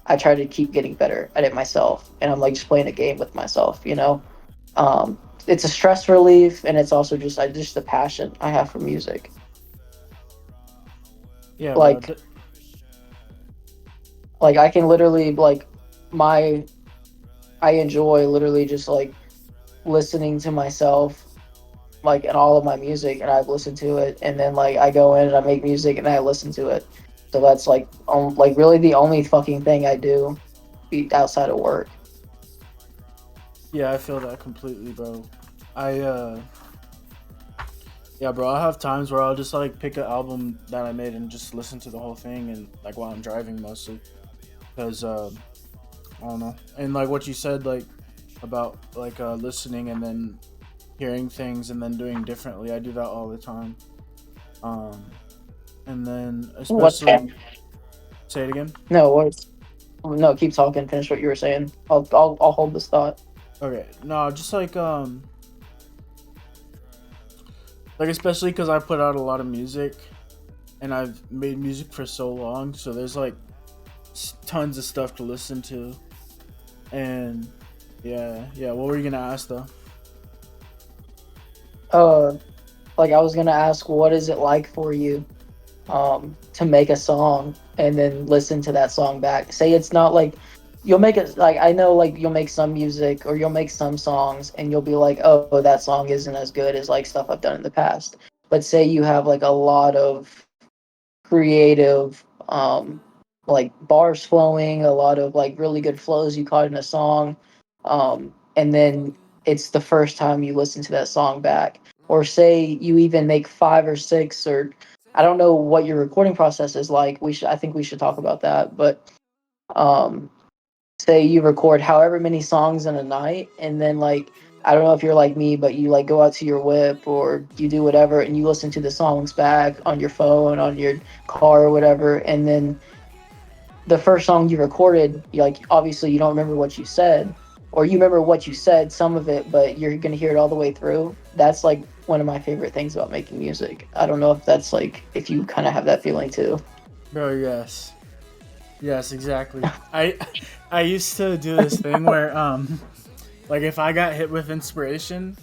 I try to keep getting better at it myself, and I'm like just playing a game with myself, you know. It's a stress relief, and it's also just the passion I have for music.
Yeah, bro.
Like like I can literally like my I enjoy literally just like listening to myself like in all of my music, and I've listened to it, and then like I go in and I make music and I listen to it. So that's like really the only fucking thing I do outside of work.
Yeah, I feel that completely, bro. I Yeah, bro. I'll have times where I'll just like pick an album that I made and just listen to the whole thing, and like while I'm driving mostly, because I don't know. And like what you said, like about like listening and then hearing things and then doing differently. I do that all the time. Um, and then
What?
especially say it again.
No, what? No, keep talking. Finish what you were saying. I'll hold this thought.
Okay, no, just like especially because I put out a lot of music and I've made music for so long, so there's like tons of stuff to listen to. And yeah, yeah. What were you gonna ask though?
Uh, like I was gonna ask, what is it like for you, to make a song and then listen to that song back? Say it's not like you'll make it like I know like you'll make some music or you'll make some songs and you'll be like, oh, that song isn't as good as like stuff I've done in the past. But say you have like a lot of creative like bars flowing, a lot of like really good flows you caught in a song, and then it's the first time you listen to that song back or say you even make 5 or 6, or I don't know what your recording process is like. I think we should talk about that. But um, say you record however many songs in a night, and then like I don't know if you're like me, but you like go out to your whip or you do whatever, and you listen to the songs back on your phone, on your car or whatever, and then the first song you recorded, like obviously you don't remember what you said, or you remember what you said, some of it, but you're gonna hear it all the way through. That's like one of my favorite things about making music. I don't know if that's like if you kind of have that feeling too.
Bro, yes. Yes, exactly. I used to do this thing where like if I got hit with inspiration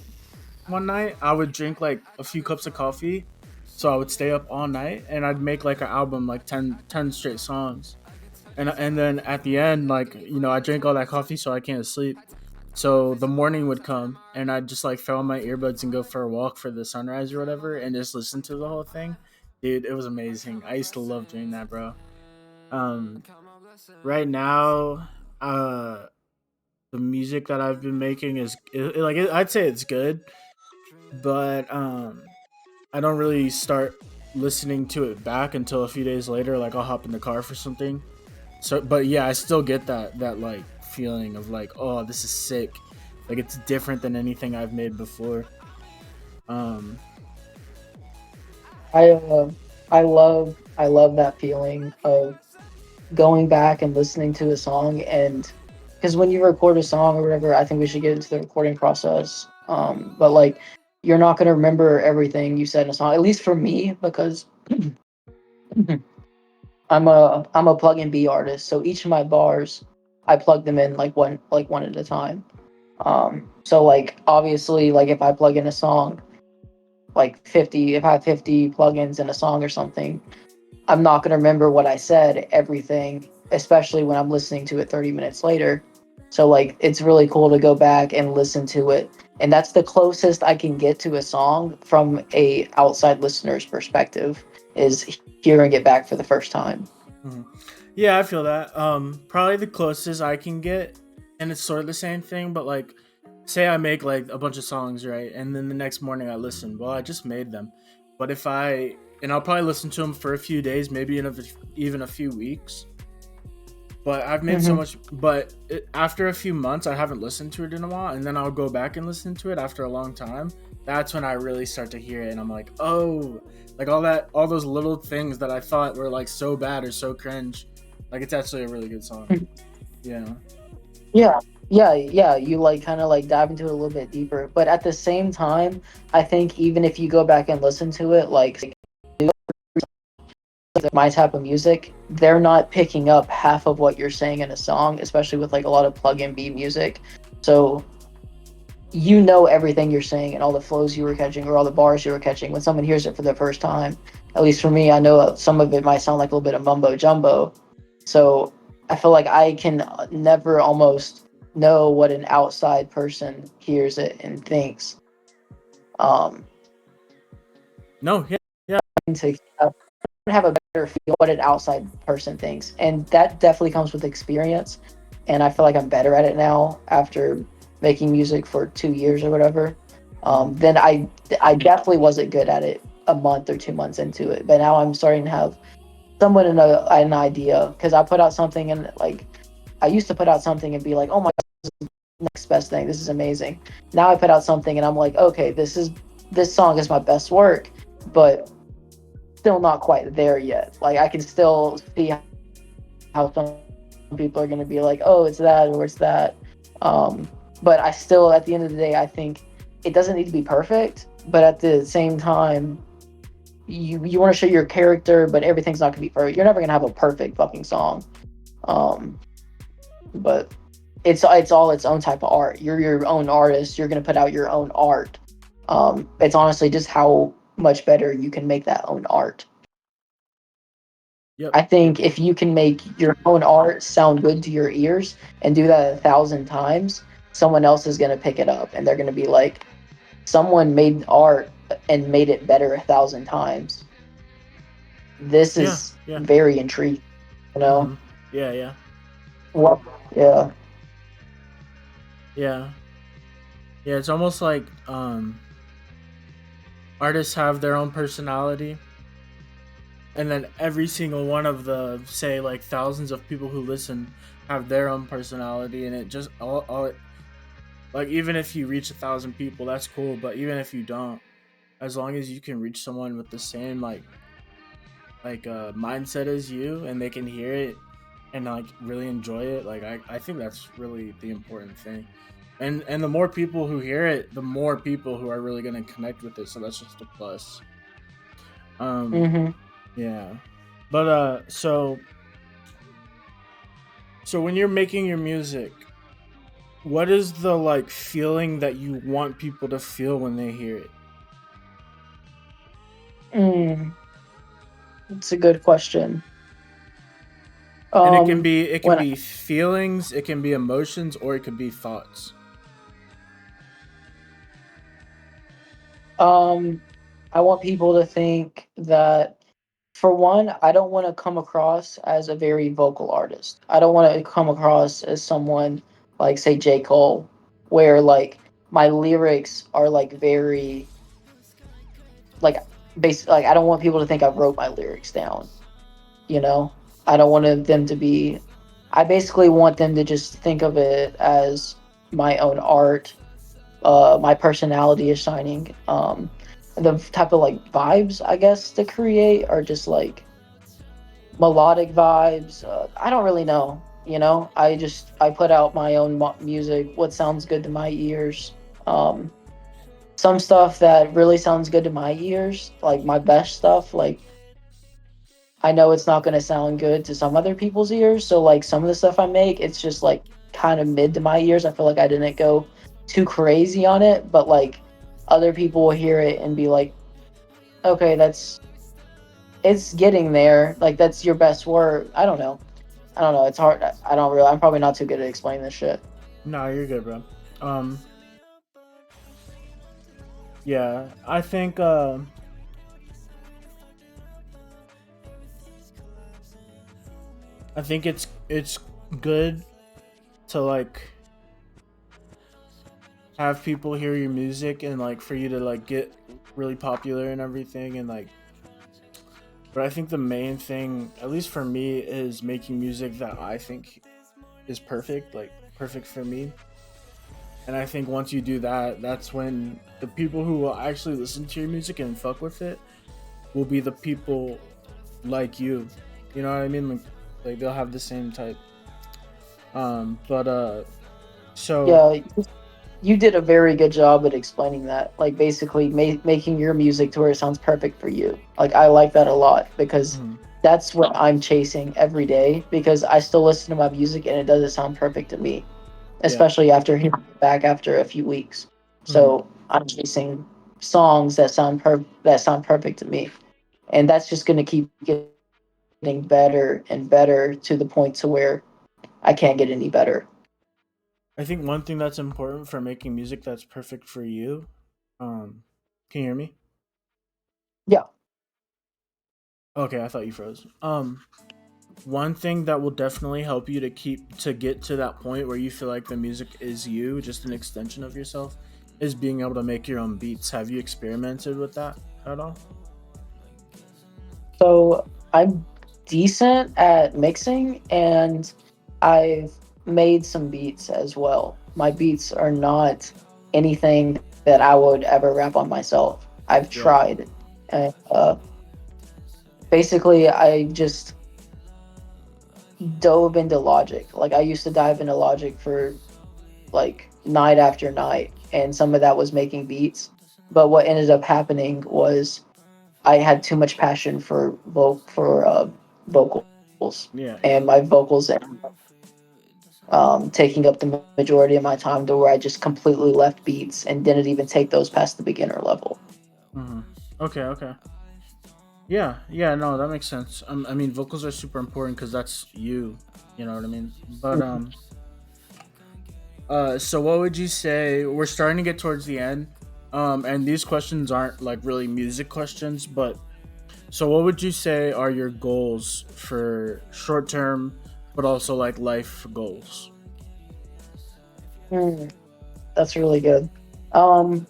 one night, I would drink like a few cups of coffee. So I would stay up all night and I'd make like an album, like ten straight songs. And then at the end, like, I drank all that coffee so I can't sleep. So the morning would come and I'd just like throw on my earbuds and go for a walk for the sunrise or whatever and just listen to the whole thing. Dude, it was amazing. I used to love doing that, bro. Um right now, uh the music that I've been making I'd say it's good, but I don't really start listening to it back until a few days later. Like I'll hop in the car for something. So, but yeah, I still get that like feeling of like, oh, this is sick. Like it's different than anything I've made before. Um,
I uh, I love that feeling of going back and listening to a song, and because when you record a song or whatever, I think we should get into the recording process. But like you're not gonna remember everything you said in a song, at least for me, because I'm a plug and B artist, so each of my bars I plug them in like one at a time. So like obviously like if I plug in a song like 50, if I have 50 plugins in a song or something, I'm not going to remember what I said, everything, especially when I'm listening to it 30 minutes later. So like it's really cool to go back and listen to it. And that's the closest I can get to a song from a outside listener's perspective, is hearing it back for the first time.
mhm. Yeah, I feel that. Probably the closest I can get, and it's sort of the same thing, but like, say I make like a bunch of songs, right, and then the next morning I listen. Well, I just made them, but I'll probably listen to them for a few days, maybe even a few weeks. But I've made so
Hmm.
much. But after a few months, I haven't listened to it in a while, and then I'll go back and listen to it after a long time. That's when I really start to hear it, and I'm like, oh, like all those little things that I thought were like so bad or so cringe, like it's actually a really good song. Yeah.
Yeah, yeah. You like kind of like dive into it a little bit deeper, but at the same time, I think even if you go back and listen to it, like my type of music, they're not picking up half of what you're saying in a song, especially with like a lot of plug-in beat music. So you know everything you're saying and all the flows you were catching or all the bars you were catching. When someone hears it for the first time, at least for me, I know some of it might sound like a little bit of mumbo jumbo. So I feel like I can never almost know what an outside person hears it and thinks. Um,
No. Yeah. Yeah.
to have a better feel what an outside person thinks, and that definitely comes with experience. And I feel like I'm better at it now after making music for 2 years or whatever.
Mhm.
Then I definitely wasn't good at it a month or 2 months into it, but now I'm starting to have somewhat an idea, because I put out something and like I used to put out something and be like, oh my God, next best thing, this is amazing. Now I put out something and I'm like, okay, this song is my best work, but still not quite there yet. Like I can still see how some people are going to be like, oh, it's that or it's that. Um, but I still, at the end of the day, I think it doesn't need to be perfect. But at the same time, you want to show your character, but everything's not going to be perfect. You're never going to have a perfect fucking song. Um, but it's all its own type of art. You're your own artist. You're going to put out your own art. It's honestly just how much better you can make that own art.
Yep.
I think if you can make your own art sound good to your ears and do that 1,000 times, someone else is going to pick it up and they're going to be like, someone made art and made it better 1,000 times. This
Yeah.
is
Yeah.
very intriguing, you know?
Hmm. Yeah. Yeah.
What? Yeah.
Yeah. Yeah. It's almost like artists have their own personality, and then every single one of the, say, like thousands of people who listen have their own personality, and it just all like, even if you reach 1,000 people, that's cool. But even if you don't, as long as you can reach someone with the same mindset as you, and they can hear it and like really enjoy it, like I think that's really the important thing. And the more people who hear it, the more people who are really going to connect with it, so that's just a plus. um
Mm-hmm.
yeah. But so when you're making your music, what is the like feeling that you want people to feel when they hear it?
Mm, it's a good question.
And it can
When
be feelings, it can be emotions, or it could be thoughts.
um, I want people to think that, for one, I don't want to come across as a very vocal artist. I don't want to come across as someone like, say, J. Cole, where like my lyrics are like very like basically, like I don't want people to think I wrote my lyrics down. You know, I don't want them to be. I basically want them to just think of it as my own art. My personality is shining. The type of like vibes I guess to create are just like melodic vibes. I don't really know. You know, I put out my own music. What sounds good to my ears. Um, some stuff that really sounds good to my ears, like my best stuff, like I know it's not going to sound good to some other people's ears. So like some of the stuff I make, it's just like kind of mid to my ears. I feel like I didn't go too crazy on it, but like other people will hear it and be like, okay, it's getting there. Like that's your best work. I don't know. I don't know. It's hard. I don't really. I'm probably not too good at explaining this shit.
No, you're good, bro. um yeah, I think it's good to like have people hear your music, and like for you to like get really popular and everything, and like, but I think the main thing, at least for me, is making music that I think is perfect, like perfect for me. And I think once you do that, that's when the people who will actually listen to your music and fuck with it will be the people like you. You know what I mean? Like they'll have the same type. But so
Yeah, you did a very good job at explaining that. Like basically making your music to where it sounds perfect for you. Like I like that a lot because
mhm,
that's what I'm chasing every day because I still listen to my music and it doesn't sound perfect to me,
yeah.
especially after hearing it back after a few weeks.
Mhm.
So I'm chasing songs that sound perfect to me, and that's just going to keep getting better and better to the point to where I can't get any better.
I think one thing that's important for making music that's perfect for you. Um, can you hear me?
Yeah.
Okay, I thought you froze. One thing that will definitely help you to get to that point where you feel like the music is you, just an extension of yourself, is being able to make your own beats. Have you experimented with that at all?
So I'm decent at mixing and I've made some beats as well. My beats are not anything that I would ever rap on myself. I've
Yeah.
tried. And basically, I just dove into Logic. Like, I used to dive into Logic for like night after night, and some of that was making beats. But what ended up happening was I had too much passion for vocals,
Yeah, yeah.
and my vocals taking up the majority of my time to where I just completely left beats and didn't even take those past the beginner level.
Hmm. Okay, okay. Yeah, yeah. No, that makes sense. I mean, vocals are super important because that's you. You know what I mean? But so what would you say? We're starting to get towards the end. And these questions aren't like really music questions, but so what would you say are your goals for short term, but also like life goals?
Mm, that's really good. Um,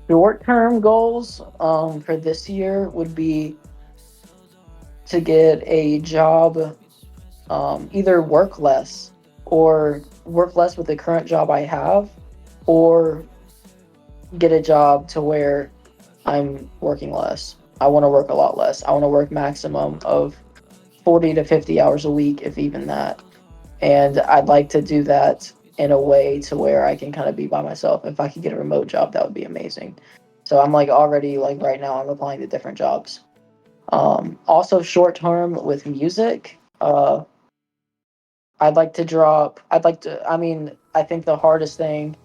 Short term goals for this year would be to get a job, either work less or work less with the current job I have, or get a job to where I'm working less. I want to work a lot less. I want to work maximum of 40 to 50 hours a week, if even that. And I'd like to do that in a way to where I can kind of be by myself. If I could get a remote job, that would be amazing. So I'm like already like right now I'm applying to different jobs. Also short term with music, I'd like to drop. I'd like to. I mean, I think the hardest thing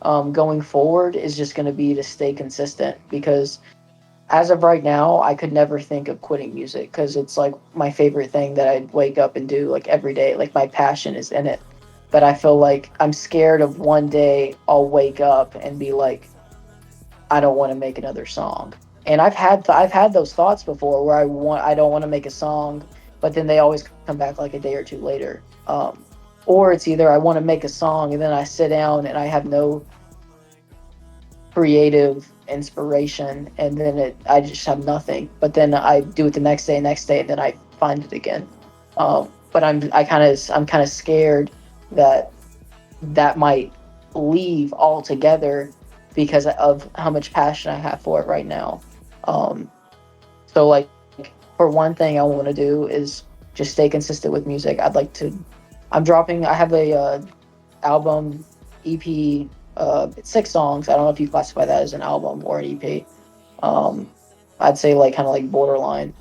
going forward is just going to be to stay consistent because as of right now, I could never think of quitting music because it's like my favorite thing that I'd wake up and do like every day. Like my passion is in it. But I feel like I'm scared of one day I'll wake up and be like, I don't want to make another song. And I've had those thoughts before where I don't want to make a song, but then they always come back like a day or two later. Or it's either I want to make a song and then I sit down and I have no creative inspiration and then I just have nothing. But then I do it the next day, and then I find it again. But I'm kind of scared that that might leave altogether because of how much passion I have for it right now. Um, so like for one thing I want to do is just stay consistent with music. I have a album EP, it's 6 songs. I don't know if you classify that as an album or an EP. Um, I'd say like kind of like borderline.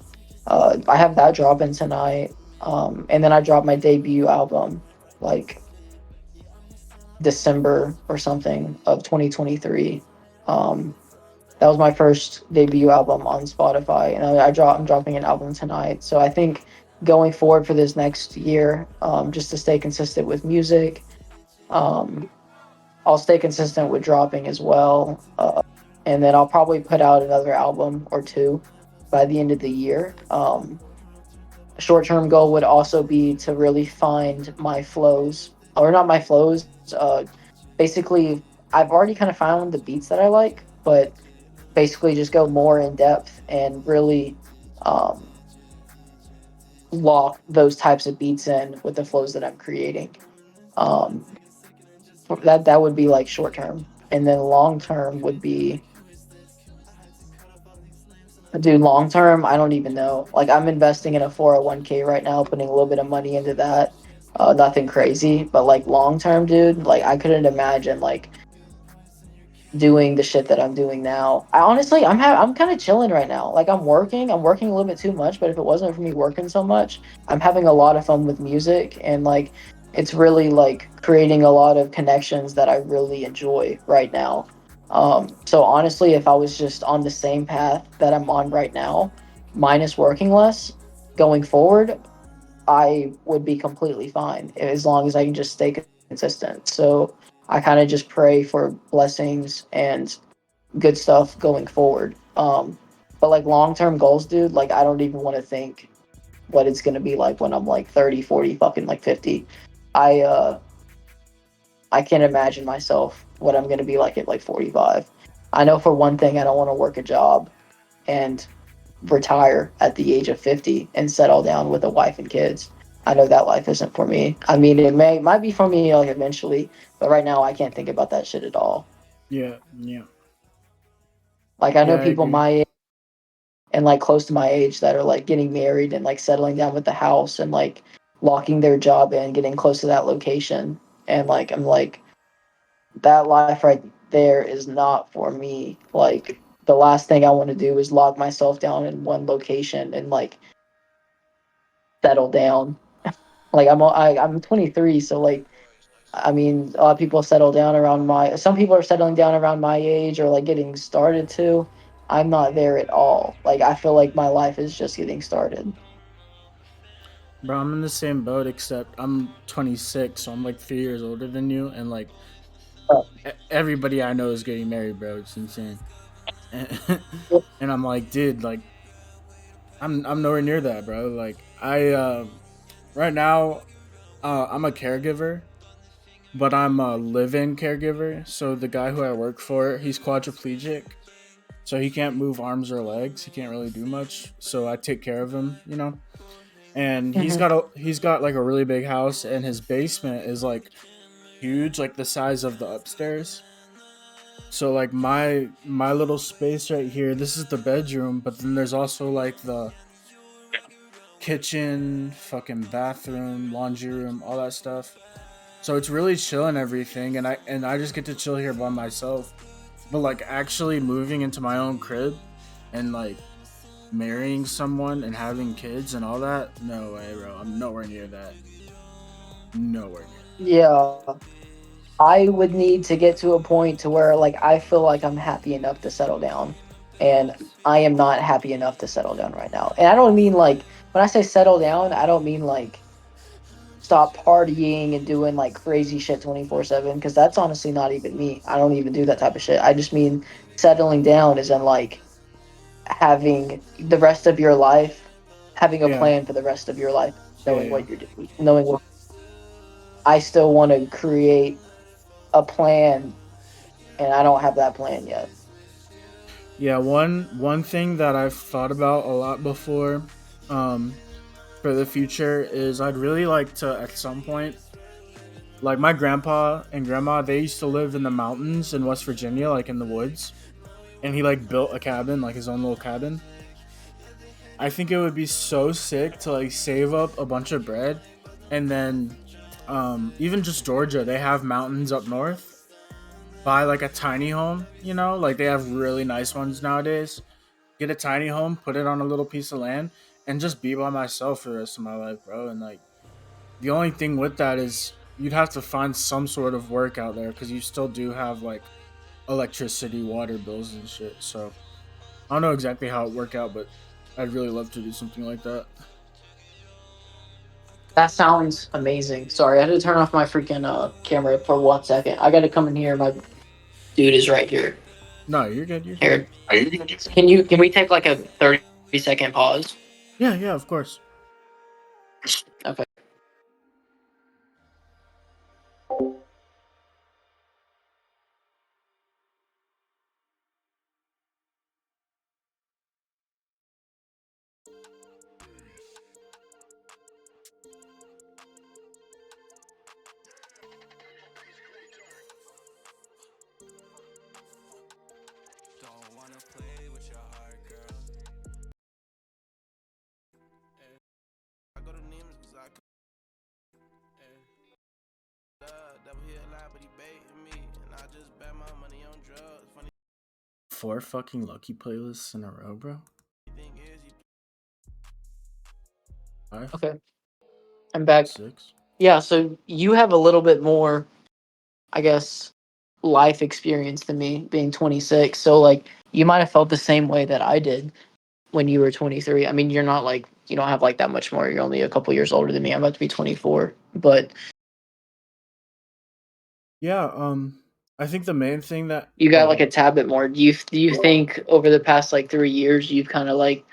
I have that dropping tonight. And then I dropped my debut album like December or something of 2023. Um, that was my first debut album on Spotify, and I'm dropping an album tonight. So I think going forward for this next year, just to stay consistent with music, um, I'll stay consistent with dropping as well, and then I'll probably put out another album or two by the end of the year. A short-term goal would also be to really find my flows, or not my flows. Uh, Basically, I've already kind of found the beats that I like, but basically just go more in depth and really um, lock those types of beats in with the flows that I'm creating. Um, that would be like short term, and then long term would be, dude. Long term, I don't even know. Like I'm investing in a 401k right now, putting a little bit of money into that. Nothing crazy, but like long term, dude. Like I couldn't imagine like doing the shit that I'm doing now. I honestly, I'm kind of chilling right now. Like I'm working a little bit too much, but if it wasn't for me working so much, I'm having a lot of fun with music and like it's really like creating a lot of connections that I really enjoy right now. So honestly, if I was just on the same path that I'm on right now, minus working less, going forward, I would be completely fine as long as I can just stay consistent. So I kind of just pray for blessings and good stuff going forward. But like long term goals, dude, like I don't even want to think what it's gonna be like when I'm like 30, 40, fucking like 50. I uh I can't imagine myself what I'm gonna be like at like 45. I know for one thing I don't want to work a job and retire at the age of 50 and settle down with a wife and kids. I know that life isn't for me. I mean, might be for me like eventually, but right now I can't think about that shit at all.
Yeah, yeah,
Like I know
yeah. I
people
agree.
my age and like close to my age that are like getting married and like settling down with the house and like locking their job in, getting close to that location. And like I'm like that life right there is not for me. Like the last thing I want to do is lock myself down in one location and like settle down. Like I'm 23, so like I mean, a lot of people settle down around my. Some people are settling down around my age or like getting started too. I'm not there at all. Like I feel like my life is just getting started.
Bro, I'm in the same boat except I'm 26, so I'm like 3 years older than you, and like everybody I know is getting married, bro. It's insane. And, and I'm like, dude, like I'm nowhere near that, bro. Like I right now I'm a caregiver, but I'm a live-in caregiver. So the guy who I work for, he's quadriplegic, so he can't move arms or legs. He can't really do much. So I take care of him, you know. And
Hmm.
he's got like a really big house, and his basement is like huge, like the size of the upstairs. So like my little space right here, this is the bedroom, but then there's also like the kitchen, fucking bathroom, laundry room, all that stuff. So it's really chill and everything, and I just get to chill here by myself. But like actually moving into my own crib and like marrying someone and having kids and all that, no way, bro. I'm nowhere near that. Nowhere near.
Yeah, I would need to get to a point to where like I feel like I'm happy enough to settle down, and I am not happy enough to settle down right now. And I don't mean like when I say settle down, I don't mean like stop partying and doing like crazy shit 24/7 because that's honestly not even me. I don't even do that type of shit. I just mean settling down is in like having the rest of your life, having a
Yeah,
plan for the rest of your life,
yeah,
knowing
yeah.
what you're doing, knowing what I still want to create a plan, and I don't have that plan yet.
Yeah, one thing that I've thought about a lot before, um, for the future is I'd really like to at some point, like my grandpa and grandma, they used to live in the mountains in West Virginia, like in the woods, and he like built a cabin, like his own little cabin. I think it would be so sick to like save up a bunch of bread, and then, even just Georgia, they have mountains up north. Buy like a tiny home, you know, like they have really nice ones nowadays. Get a tiny home, put it on a little piece of land, and just be by myself for the rest of my life, bro. And like the only thing with that is you'd have to find some sort of work out there because you still do have like electricity, water bills, and shit. So I don't know exactly how it work out, but I'd really love to do something like that.
That sounds amazing. Sorry, I had to turn off my freaking camera for 1 second. I gotta come in here. My dude is right here.
No, you're good. You're good.
Here, can we take like a 30-second pause?
Yeah, yeah, of course.
Okay.
Don't wanna play with your heart, girl. I go to Neiman's cause I can. Devil here alive, but he baiting me. And I just bet my money on drugs. Funny
4 fucking lucky playlists in a row, bro.
thing is, he
5,
Okay, I'm back.
6.
Yeah, so you have a little bit more, I guess, life experience than me, being 26. So like, you might have felt the same way that I did when you were 23. I mean, you're not like you don't have like that much more. You're only a couple years older than me. I'm about to be 24, but
Yeah, I think the main thing that
you got like
oh
a tad bit more. Do you think over the past like 3 years you've kind of like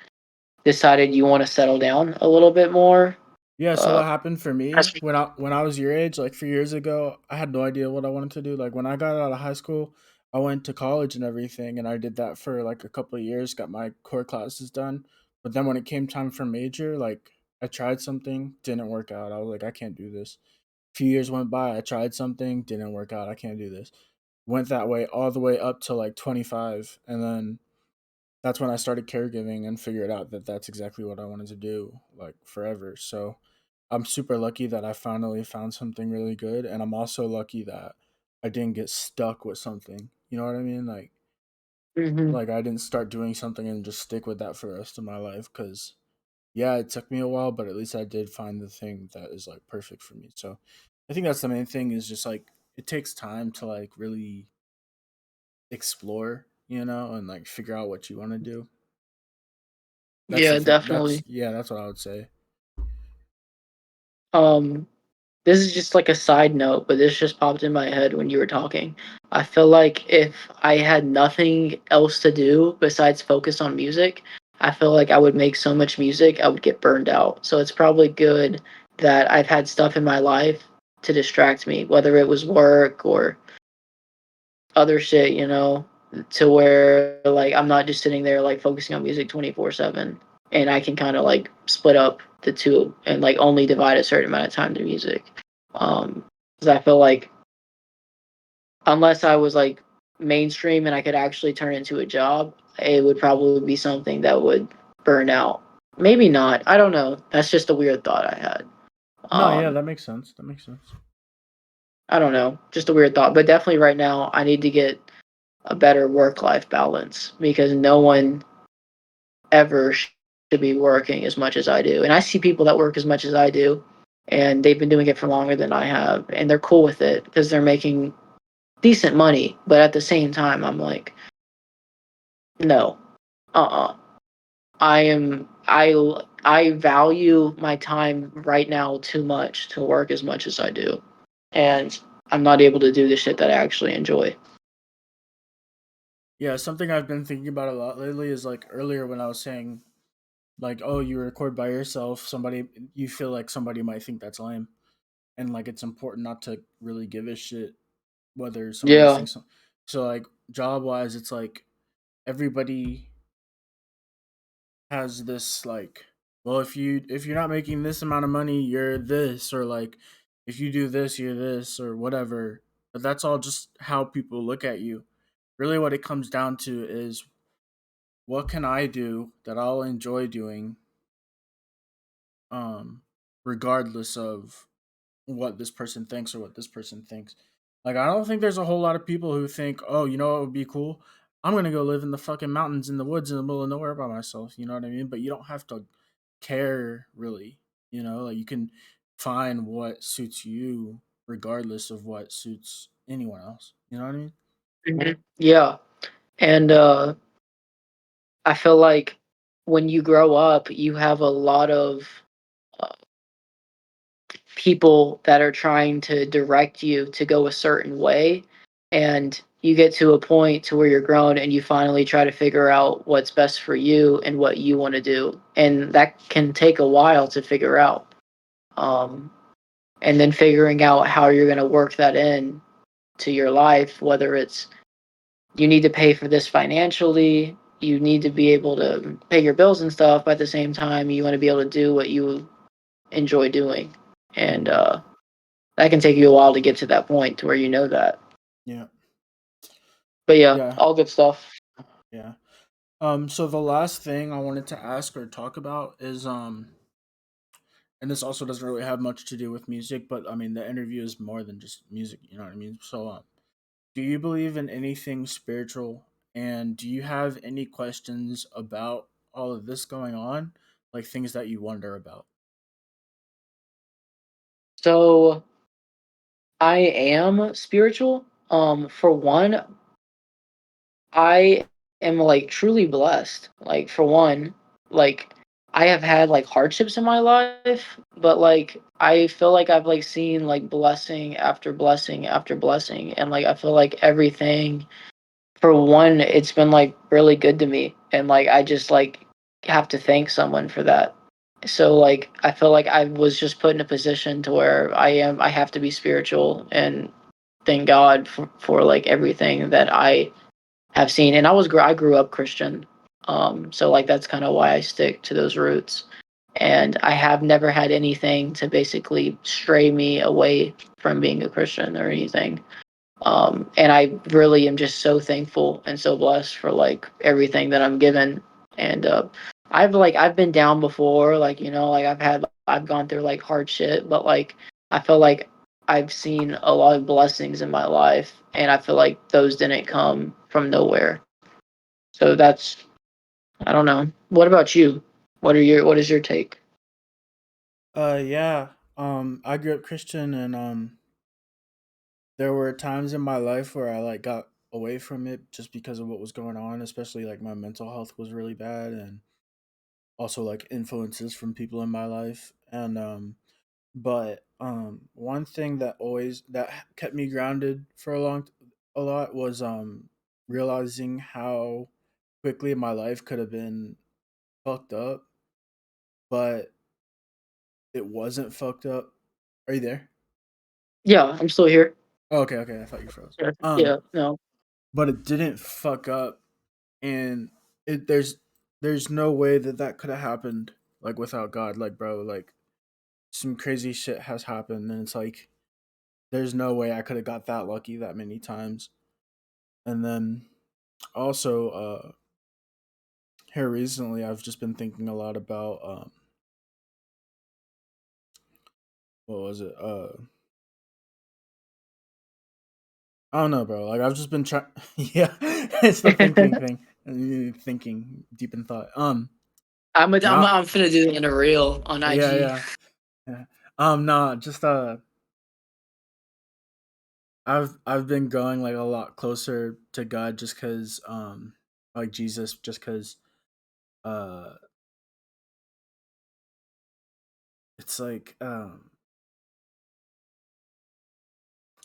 decided you want to settle down a little bit more?
yeah, so
Uh,
what happened for me when I was your age, like 3 years ago, I had no idea what I wanted to do. Like when I got out of high school, I went to college and everything, and I did that for like a couple of years, got my core classes done. But then when it came time for major, like I tried something, didn't work out. I was like, I can't do this. Few years went by, I tried something, didn't work out. I can't do this. Went that way all the way up to like 25, and then that's when I started caregiving and figured out that that's exactly what I wanted to do, like forever. So I'm super lucky that I finally found something really good, and I'm also lucky that I didn't get stuck with something. You know what I mean?
mhm.
Like I didn't start doing something and just stick with that for the rest of my life. Because yeah, it took me a while, but at least I did find the thing that is like perfect for me. So I think that's the main thing is just like it takes time to like really explore, you know, and like figure out what you want to do. That's the
Yeah,
thing. That's
definitely.
yeah, that's what I would say.
Um, this is just like a side note, but this just popped in my head when you were talking. I feel like if I had nothing else to do besides focus on music, I feel like I would make so much music, I would get burned out. So it's probably good that I've had stuff in my life to distract me, whether it was work or other shit, to where like I'm not just sitting there like focusing on music 24/7, and I can kind of like split up the two and like only divide a certain amount of time to music. Because I feel like unless I was like mainstream and I could actually turn it into a job, it would probably be something that would burn out. Maybe not. I don't know. That's just a weird thought I had.
No, yeah,
Um,
that makes sense. That makes sense.
I don't know. Just a weird thought. But definitely right now, I need to get a better work life balance because no one ever should be working as much as I do. And I see people that work as much as I do, and they've been doing it for longer than I have, and they're cool with it because they're making decent money. But at the same time, I'm like, no, uh-uh. I value my time right now too much to work as much as I do, and I'm not able to do the shit that I actually enjoy.
Yeah, something I've been thinking about a lot lately is like earlier when I was saying like, oh, you record by yourself, somebody you feel like somebody might think that's lame, and like it's important not to really give a shit whether somebody else
Yeah.
thinks so. So like job wise, it's like everybody has this like, well, if you're not making this amount of money, you're this, or like if you do this, you're this, or whatever. But that's all just how people look at you. Really, what it comes down to is what can I do that I'll enjoy doing, um, regardless of what this person thinks or what this person thinks. Like, I don't think there's a whole lot of people who think, oh, you know what would be cool? I'm gonna go live in the fucking mountains in the woods in the middle of nowhere by myself. You know what I mean? But you don't have to care really. You know, like you can find what suits you regardless of what suits anyone else. You know what I mean?
Mhm. Yeah. And I feel like when you grow up, you have a lot of uh, people that are trying to direct you to go a certain way, and you get to a point to where you're grown and you finally try to figure out what's best for you and what you want to do, and that can take a while to figure out. Um, and then figuring out how you're going to work that in to your life, whether it's you need to pay for this financially, you need to be able to pay your bills and stuff, but at the same time, you want to be able to do what you enjoy doing. And
Mm,
that can take you a while to get to that point to where you know that.
yeah,
But yeah,
yeah,
all good stuff.
yeah. So the last thing I wanted to ask or talk about is and this also doesn't really have much to do with music, but I mean the interview is more than just music. You know what I mean? So do you believe in anything spiritual? And do you have any questions about all of this going on? Like things that you wonder about?
So I am spiritual. For one, I am like truly blessed. Like for one, like I have had like hardships in my life, but like I feel like I've like seen like blessing after blessing after blessing, and like I feel like everything, for one, it's been like really good to me, and like I just like have to thank someone for that. So like I feel like I was just put in a position to where I have to be spiritual and thank God for like everything that I have seen. And I grew up Christian, so like that's kind of why I stick to those roots. And I have never had anything to basically stray me away from being a Christian or anything. And I really am just so thankful and so blessed for like everything that I'm given. And I've been down before, like like I've gone through like hard shit, but like I feel like I've seen a lot of blessings in my life, and I feel like those didn't come from nowhere. So that's, I don't know. What about you? What is your take?
Yeah. I grew up Christian, and there were times in my life where I like got away from it just because of what was going on, especially like my mental health was really bad, and also like influences from people in my life. And but one thing that always that kept me grounded for a lot was realizing how quickly my life could have been fucked up, but it wasn't fucked up. Are you there?
Yeah, I'm still here.
Oh, okay, okay. I thought you froze.
Yeah, yeah, no.
but it didn't fuck up, and it there's no way that that could have happened like without God. Like, bro, like some crazy shit has happened, and it's like there's no way I could have got that lucky that many times. And then also, here recently, I've just been thinking a lot about what was it? I don't know, bro. Like I've just been trying. Yeah, it's the thinking thing. Thinking deep in thought. Not.
I'm finna do it in a reel on
Yeah,
IG.
yeah, yeah. Nah. Just I've been going like a lot closer to God just cause like Jesus just cause uh it's like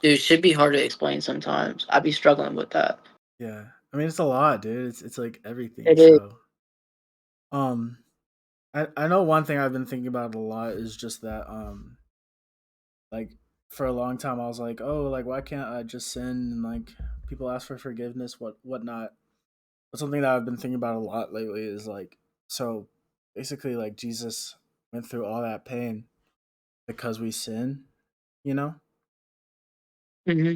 Dude, it should be hard to explain sometimes. I'd be struggling with that.
yeah. I mean it's a lot, dude. It's like everything.
It is.
So um I know one thing I've been thinking about a lot is just that like for a long time I was like, oh, like why can't I just sin and like people ask for forgiveness, whatnot. But something that I've been thinking about a lot lately is like, so basically like Jesus went through all that pain because we sin, you know?
Hmm.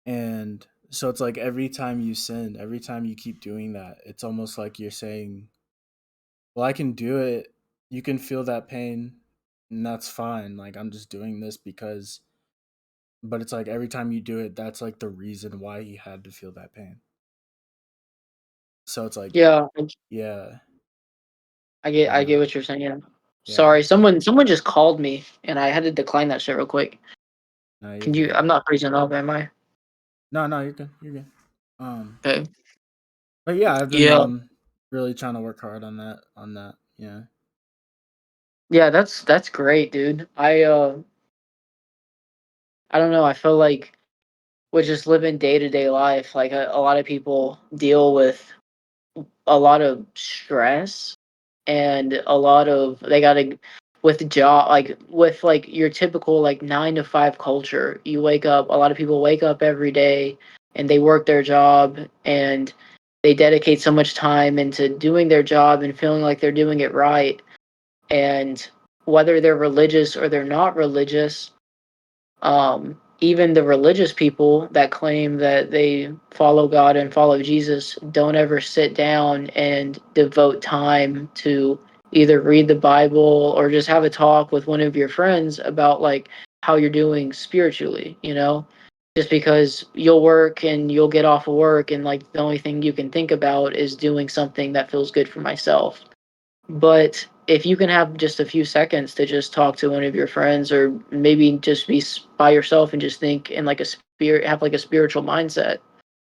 And so it's like every time you sin, every time you keep doing that, it's almost like you're saying, well, I can do it. You can feel that pain, and that's fine. Like I'm just doing this because, but it's like every time you do it, that's like the reason why he had to feel that pain. So it's like,
Yeah,
yeah,
I
uh,
get what you're saying.
yeah,
Sorry, someone just called me and I had to decline that shit real quick.
no, you're
Can you?
good.
I'm not freezing up, am I?
No, no, you're good. You're good. Um,
Okay.
but yeah, I've been
Yeah,
really trying to work hard on that. On that, yeah.
yeah, that's great, dude. I don't know. I feel like with just living day to day life, like a lot of people deal with a lot of stress and a lot of they gotta with job like with like your typical like 9 to 5 culture. You wake up. A lot of people wake up every day and they work their job and they dedicate so much time into doing their job and feeling like they're doing it right. And whether they're religious or they're not religious, even the religious people that claim that they follow God and follow Jesus don't ever sit down and devote time to either read the Bible or just have a talk with one of your friends about like how you're doing spiritually, you know? Just because you'll work and you'll get off of work and like the only thing you can think about is doing something that feels good for myself. But if you can have just a few seconds to just talk to one of your friends, or maybe just be by yourself and just think in like a spirit, have like a spiritual mindset,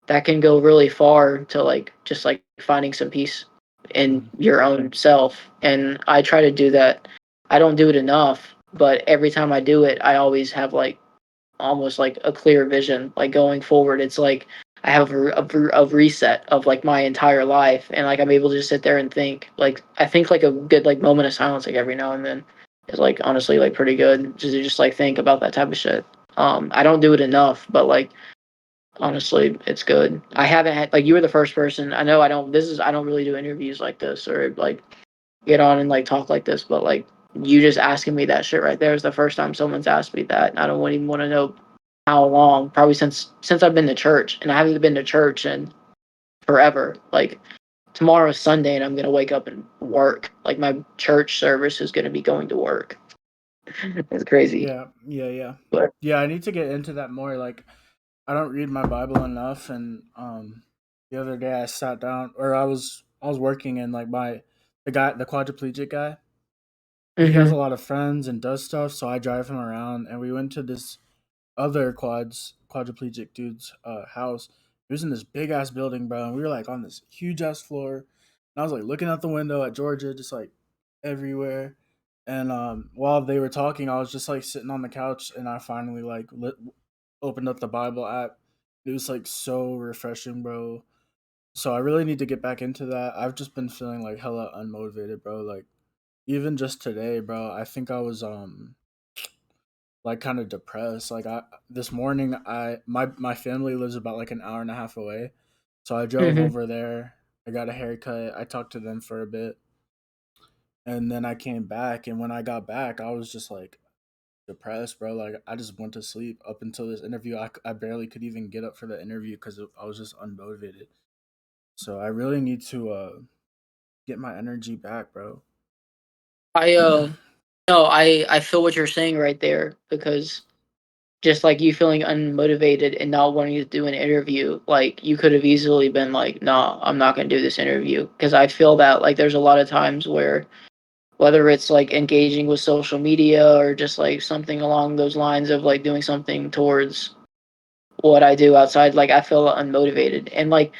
that can go really far to like just like finding some peace in
Mhm.
your own self. And I try to do that. I don't do it enough, but every time I do it, I always have like almost like a clear vision like going forward. It's like I have a reset of like my entire life and like I'm able to just sit there and think. Like I think like a good like moment of silence like every now and then is like honestly like pretty good just to just like think about that type of shit. I don't do it enough, but like honestly it's good. I haven't had like you were the first person. I know I don't really do interviews like this or like get on and like talk like this, but like you just asking me that shit right there is the first time someone's asked me that. I don't even want to know how long. Probably since I've been to church, and I haven't been to church in forever. Like tomorrow's Sunday, and I'm gonna wake up and work. Like my church service is gonna be going to work. It's crazy,
Yeah, yeah, yeah.
but
Yeah, I need to get into that more. Like I don't read my Bible enough, and the other day I sat down or I was working, and like the quadriplegic guy, he has a
hmm
lot of friends and does stuff, so I drive him around, and we went to this other quadriplegic dude's house. He was in this big ass building, bro, and we were like on this huge ass floor. And I was like looking out the window at Georgia, just like everywhere. And while they were talking, I was just like sitting on the couch, and I finally opened up the Bible app. It was like so refreshing, bro. So I really need to get back into that. I've just been feeling like hella unmotivated, bro. Like even just today, bro, I think I was like kind of depressed. Like I this morning, I my family lives about like an hour and a half away, So I drove
Hmm.
over there. I got a haircut. I talked to them for a bit, and then I came back. And when I got back, I was just like depressed, bro. Like I just went to sleep up until this interview. I barely could even get up for the interview because I was just unmotivated. So I really need to get my energy back, bro.
I no, I feel what you're saying right there because just like you feeling unmotivated and not wanting to do an interview, like you could have easily been like, "Nah, I'm not going to do this interview." Because I feel that like there's a lot of times where whether it's like engaging with social media or just like something along those lines of like doing something towards what I do outside, like I feel unmotivated. And like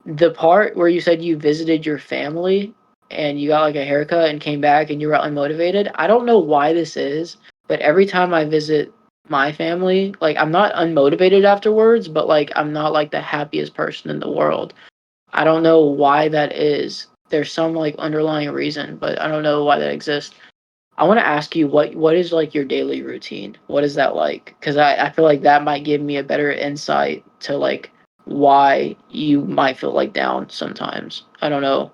the part where you said you visited your family and you got like a haircut and came back and you were unmotivated, I don't know why this is, but every time I visit my family, like I'm not unmotivated afterwards, but like I'm not like the happiest person in the world. I don't know why that is. There's some like underlying reason, but I don't know why that exists. I want to ask you what is like your daily routine? What is that like? Because I feel like that might give me a better insight to like why you might feel like down sometimes. I don't know.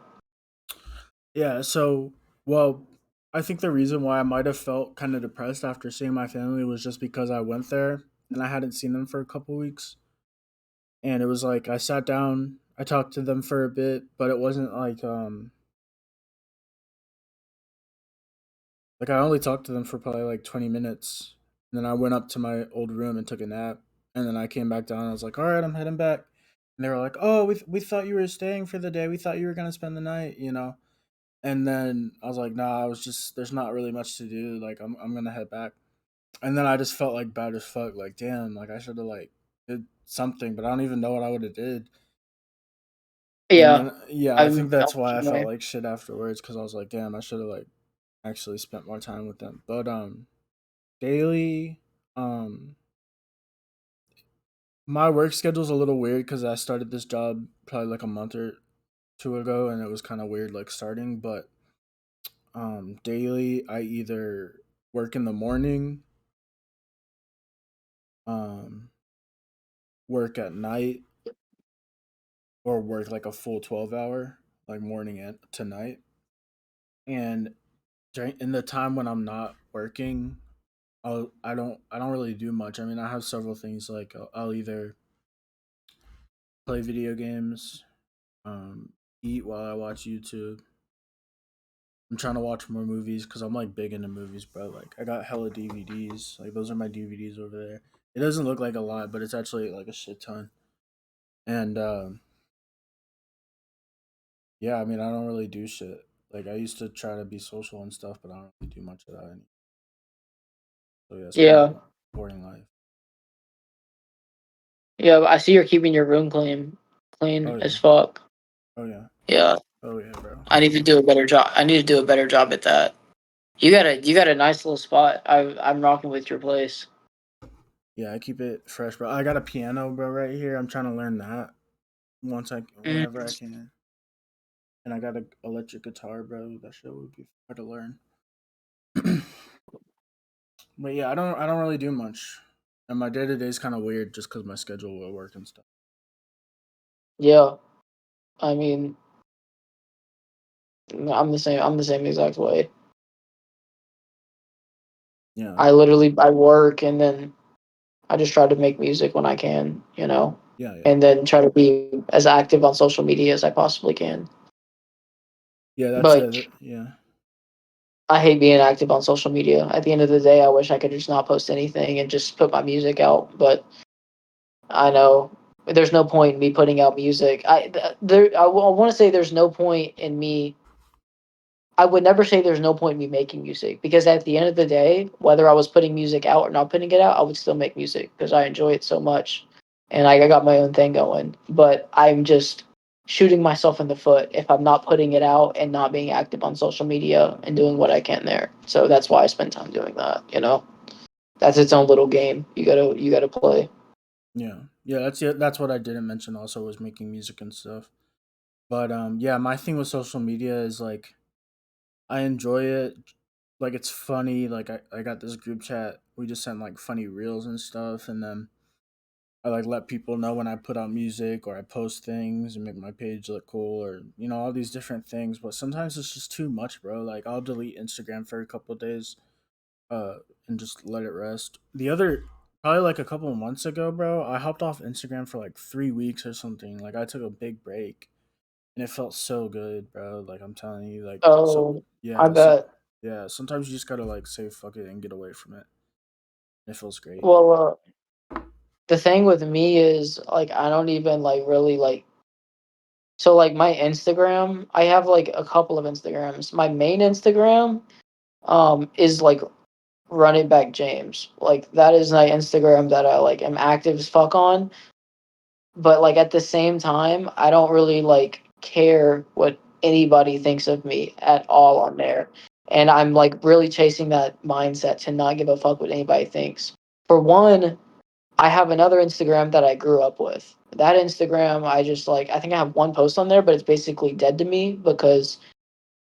Yeah, so well, I think the reason why I might have felt kind of depressed after seeing my family was just because I went there and I hadn't seen them for a couple weeks. And it was like I sat down, I talked to them for a bit, but it wasn't like I only talked to them for probably like 20 minutes. And then I went up to my old room and took a nap. And then I came back down. And I was like, "All right, I'm heading back." And they were like, "Oh, we thought you were staying for the day. We thought you were gonna spend the night, you know." And then I was like, "Nah, I was just there's not really much to do. Like I'm gonna head back." And then I just felt like bad as fuck. Like damn, like I should have like did something, but I don't even know what I would have did. And
Yeah,
then yeah, I think
I'm
that's
felt the
why I
same
felt
way.
like shit afterwards because I was like, damn, I should have like actually spent more time with them. But daily, um, my work schedule's a little weird because I started this job probably like a month or two ago, and it was kind of weird like starting. But daily, I either work in the morning, um, work at night, or work like a full 12 hour, like morning and to night. And during in the time when I'm not working, I don't really do much. I mean, I have several things like I'll either play video games, eat while I watch YouTube. I'm trying to watch more movies because I'm like big into movies, bro. Like I got hella DVDs. Like those are my DVDs over there. It doesn't look like a lot, but it's actually like a shit ton. And yeah, I mean, I don't really do shit. Like I used to try to be social and stuff, but I don't really do much of that anymore. So yeah, it's kind of
Yeah,
a boring life.
yeah. I see you're keeping your room clean
Oh
as
yeah.
fuck.
Oh yeah.
Yeah,
Oh yeah, bro.
I need to do a better job. I need to do a better job at that. You got a nice little spot. I'm rocking with your place.
Yeah, I keep it fresh, bro. I got a piano, bro, right here. I'm trying to learn that
Mm.
whenever I can. And I got a electric guitar, bro. That shit would be hard to learn. But yeah, I don't really do much, and my day to day is kind of weird just because my schedule will work and stuff.
Yeah, I mean, I'm the same. I'm the same exact way.
Yeah,
I work and then I just try to make music when I can,
yeah, yeah,
and then try to be as active on social media as I possibly can.
yeah. That's
But
it. Yeah,
I hate being active on social media. At the end of the day, I wish I could just not post anything and just put my music out. But I know there's no point in me putting out music. I want to say there's no point in me. I would never say there's no point in me making music because at the end of the day, whether I was putting music out or not putting it out, I would still make music because I enjoy it so much, and I got my own thing going. But I'm just shooting myself in the foot if I'm not putting it out and not being active on social media and doing what I can there. So that's why I spend time doing that. That's its own little game. You gotta play.
yeah, yeah. That's it. That's what I didn't mention. Also, was making music and stuff. But yeah, my thing with social media is like I enjoy it. Like it's funny. Like I got this group chat. We just sent like funny reels and stuff, and then I like let people know when I put out music or I post things and make my page look cool or all these different things. But sometimes it's just too much, bro. Like I'll delete Instagram for a couple of days, uh, and just let it rest. The other probably like a couple of months ago, bro, I hopped off Instagram for like 3 weeks or something. Like I took a big break and it felt so good, bro. Like I'm telling you, like so
Oh, I
yeah,
bet.
yeah. Sometimes you just gotta like say fuck it and get away from it. It feels great.
Well, the thing with me is like I don't even like really like so like my Instagram, I have like a couple of Instagrams. My main Instagram is like runitbakjamz. Like that is my Instagram that I like am active as fuck on, but like at the same time, I don't really like care what anybody thinks of me at all on there. And I'm like really chasing that mindset to not give a fuck what anybody thinks. For one, I have another Instagram that I grew up with. That Instagram, I just like, I think I have one post on there, but it's basically dead to me because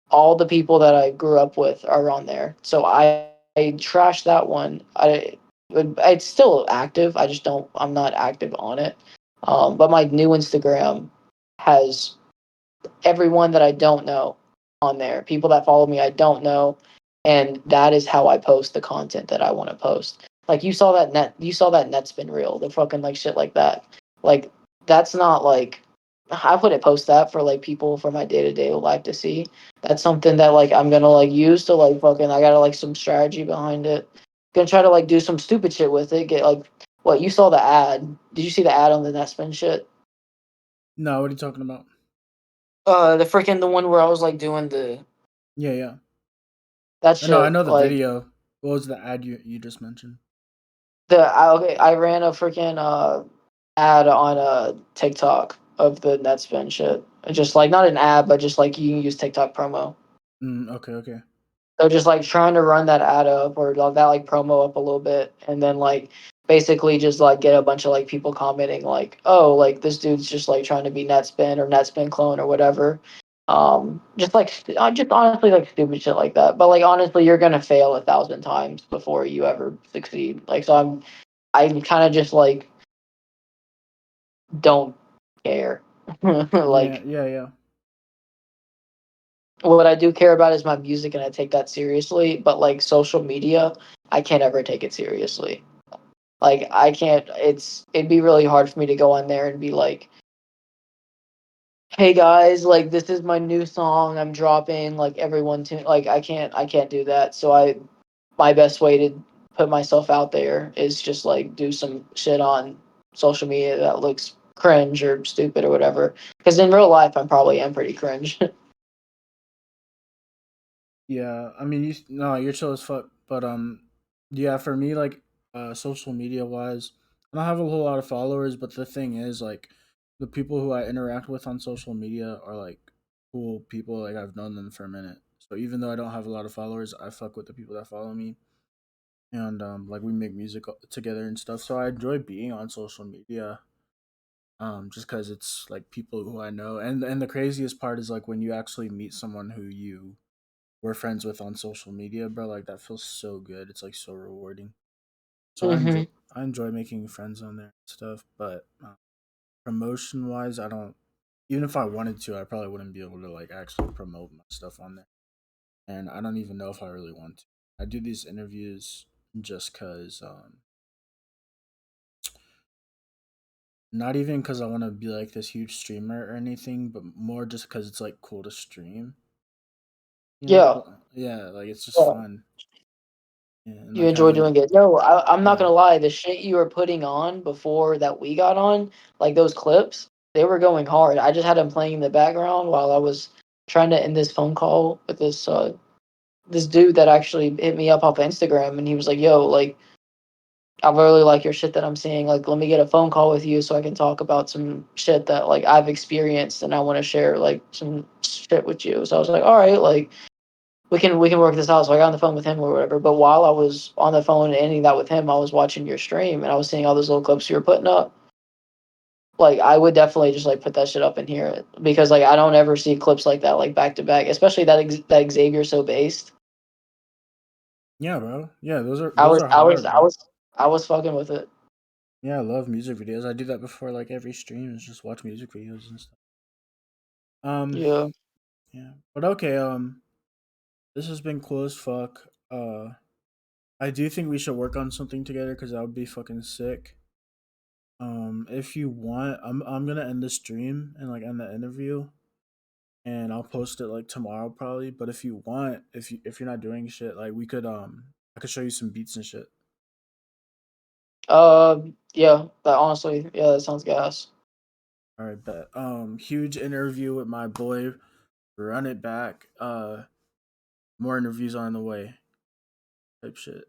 all the people that I grew up with are on there. So I trashed that one. It's still active. I just don't, I'm not active on it. But my new Instagram has everyone that I don't know on there. People that follow me I don't know, and that is how I post the content that I want to post. Like you saw that net spin reel, the fucking like shit like that. Like that's not like I wouldn't post that for like people for my day to day life to see. That's something that like I'm gonna like use to like fucking I gotta like some strategy behind it. Gonna try to like do some stupid shit with it. Get like what you saw the ad. Did you see the ad on the net spin shit?
No, what are you talking about?
The freaking the one where I was like doing the
Yeah, yeah.
that
I know, I
shit
know the
like
video. What was the ad you just mentioned?
okay, I ran a freaking ad on TikTok of the Netspin shit. Just like not an ad, but just like you can use TikTok promo.
Okay, okay.
So just like trying to run that ad up or that like promo up a little bit, and then like basically just like get a bunch of like people commenting like, oh, like this dude's just like trying to be Netspin or Netspin clone or whatever. Just like just honestly like stupid shit like that. But like honestly, you're gonna fail 1,000 times before you ever succeed. Like so, I kind of just like don't care.
Yeah,
Like
yeah, yeah.
what I do care about is my music and I take that seriously, but like social media, I can't ever take it seriously. Like I can't it'd be really hard for me to go on there and be like, "Hey guys, like this is my new song I'm dropping, like everyone tune." Like I can't do that. So I my best way to put myself out there is just like do some shit on social media that looks cringe or stupid or whatever. Because in real life, I'm probably am pretty cringe.
Yeah, I mean, no, you're chill as fuck. But yeah, for me, like, social media wise, I don't have a whole lot of followers. But the thing is, like, the people who I interact with on social media are like cool people. Like I've known them for a minute. So even though I don't have a lot of followers, I fuck with the people that follow me, and like we make music together and stuff. So I enjoy being on social media. Just because it's like people who I know, and the craziest part is like when you actually meet someone who you we're friends with on social media, bro. Like that feels so good. It's like so rewarding. So
Hmm.
I enjoy making friends on there and stuff. But promotion wise, I don't. Even if I wanted to, I probably wouldn't be able to like actually promote my stuff on there. And I don't even know if I really want to. I do these interviews just cause, not even cause I want to be like this huge streamer or anything, but more just cause it's like cool to stream.
Yeah,
Yeah, like it's just
yeah.
fun. Yeah, and
You
like
enjoy
having
doing it. No, I'm not
yeah.
gonna lie. The shit you were putting on before that we got on, like those clips, they were going hard. I just had them playing in the background while I was trying to end this phone call with this dude that actually hit me up off Instagram, and he was like, "Yo, like I really like your shit that I'm seeing. Like, let me get a phone call with you so I can talk about some shit that like I've experienced and I want to share like some shit with you." So I was like, "All right, like." We can work this out. So I got on the phone with him or whatever. But while I was on the phone and ending that with him, I was watching your stream and I was seeing all those little clips you were putting up. Like I would definitely just like put that shit up and hear it because like I don't ever see clips like that like back to back, especially that Xavier so based.
Yeah, bro. Yeah, those are
I
those
was
are
I was
hard,
I
bro.
was I was fucking with it.
Yeah, I love music videos. I do that before like every stream is just watch music videos and stuff. Um,
Yeah.
yeah. But okay, this has been cool as fuck. I do think we should work on something together because that would be fucking sick. If you want, I'm gonna end the stream and like end the interview, and I'll post it like tomorrow probably. But if you want, if you're not doing shit, like we could I could show you some beats and shit.
Yeah. That honestly, yeah, that sounds gas.
All right, bet. Huge interview with my boy. Run it back. More interviews on the way. Type shit.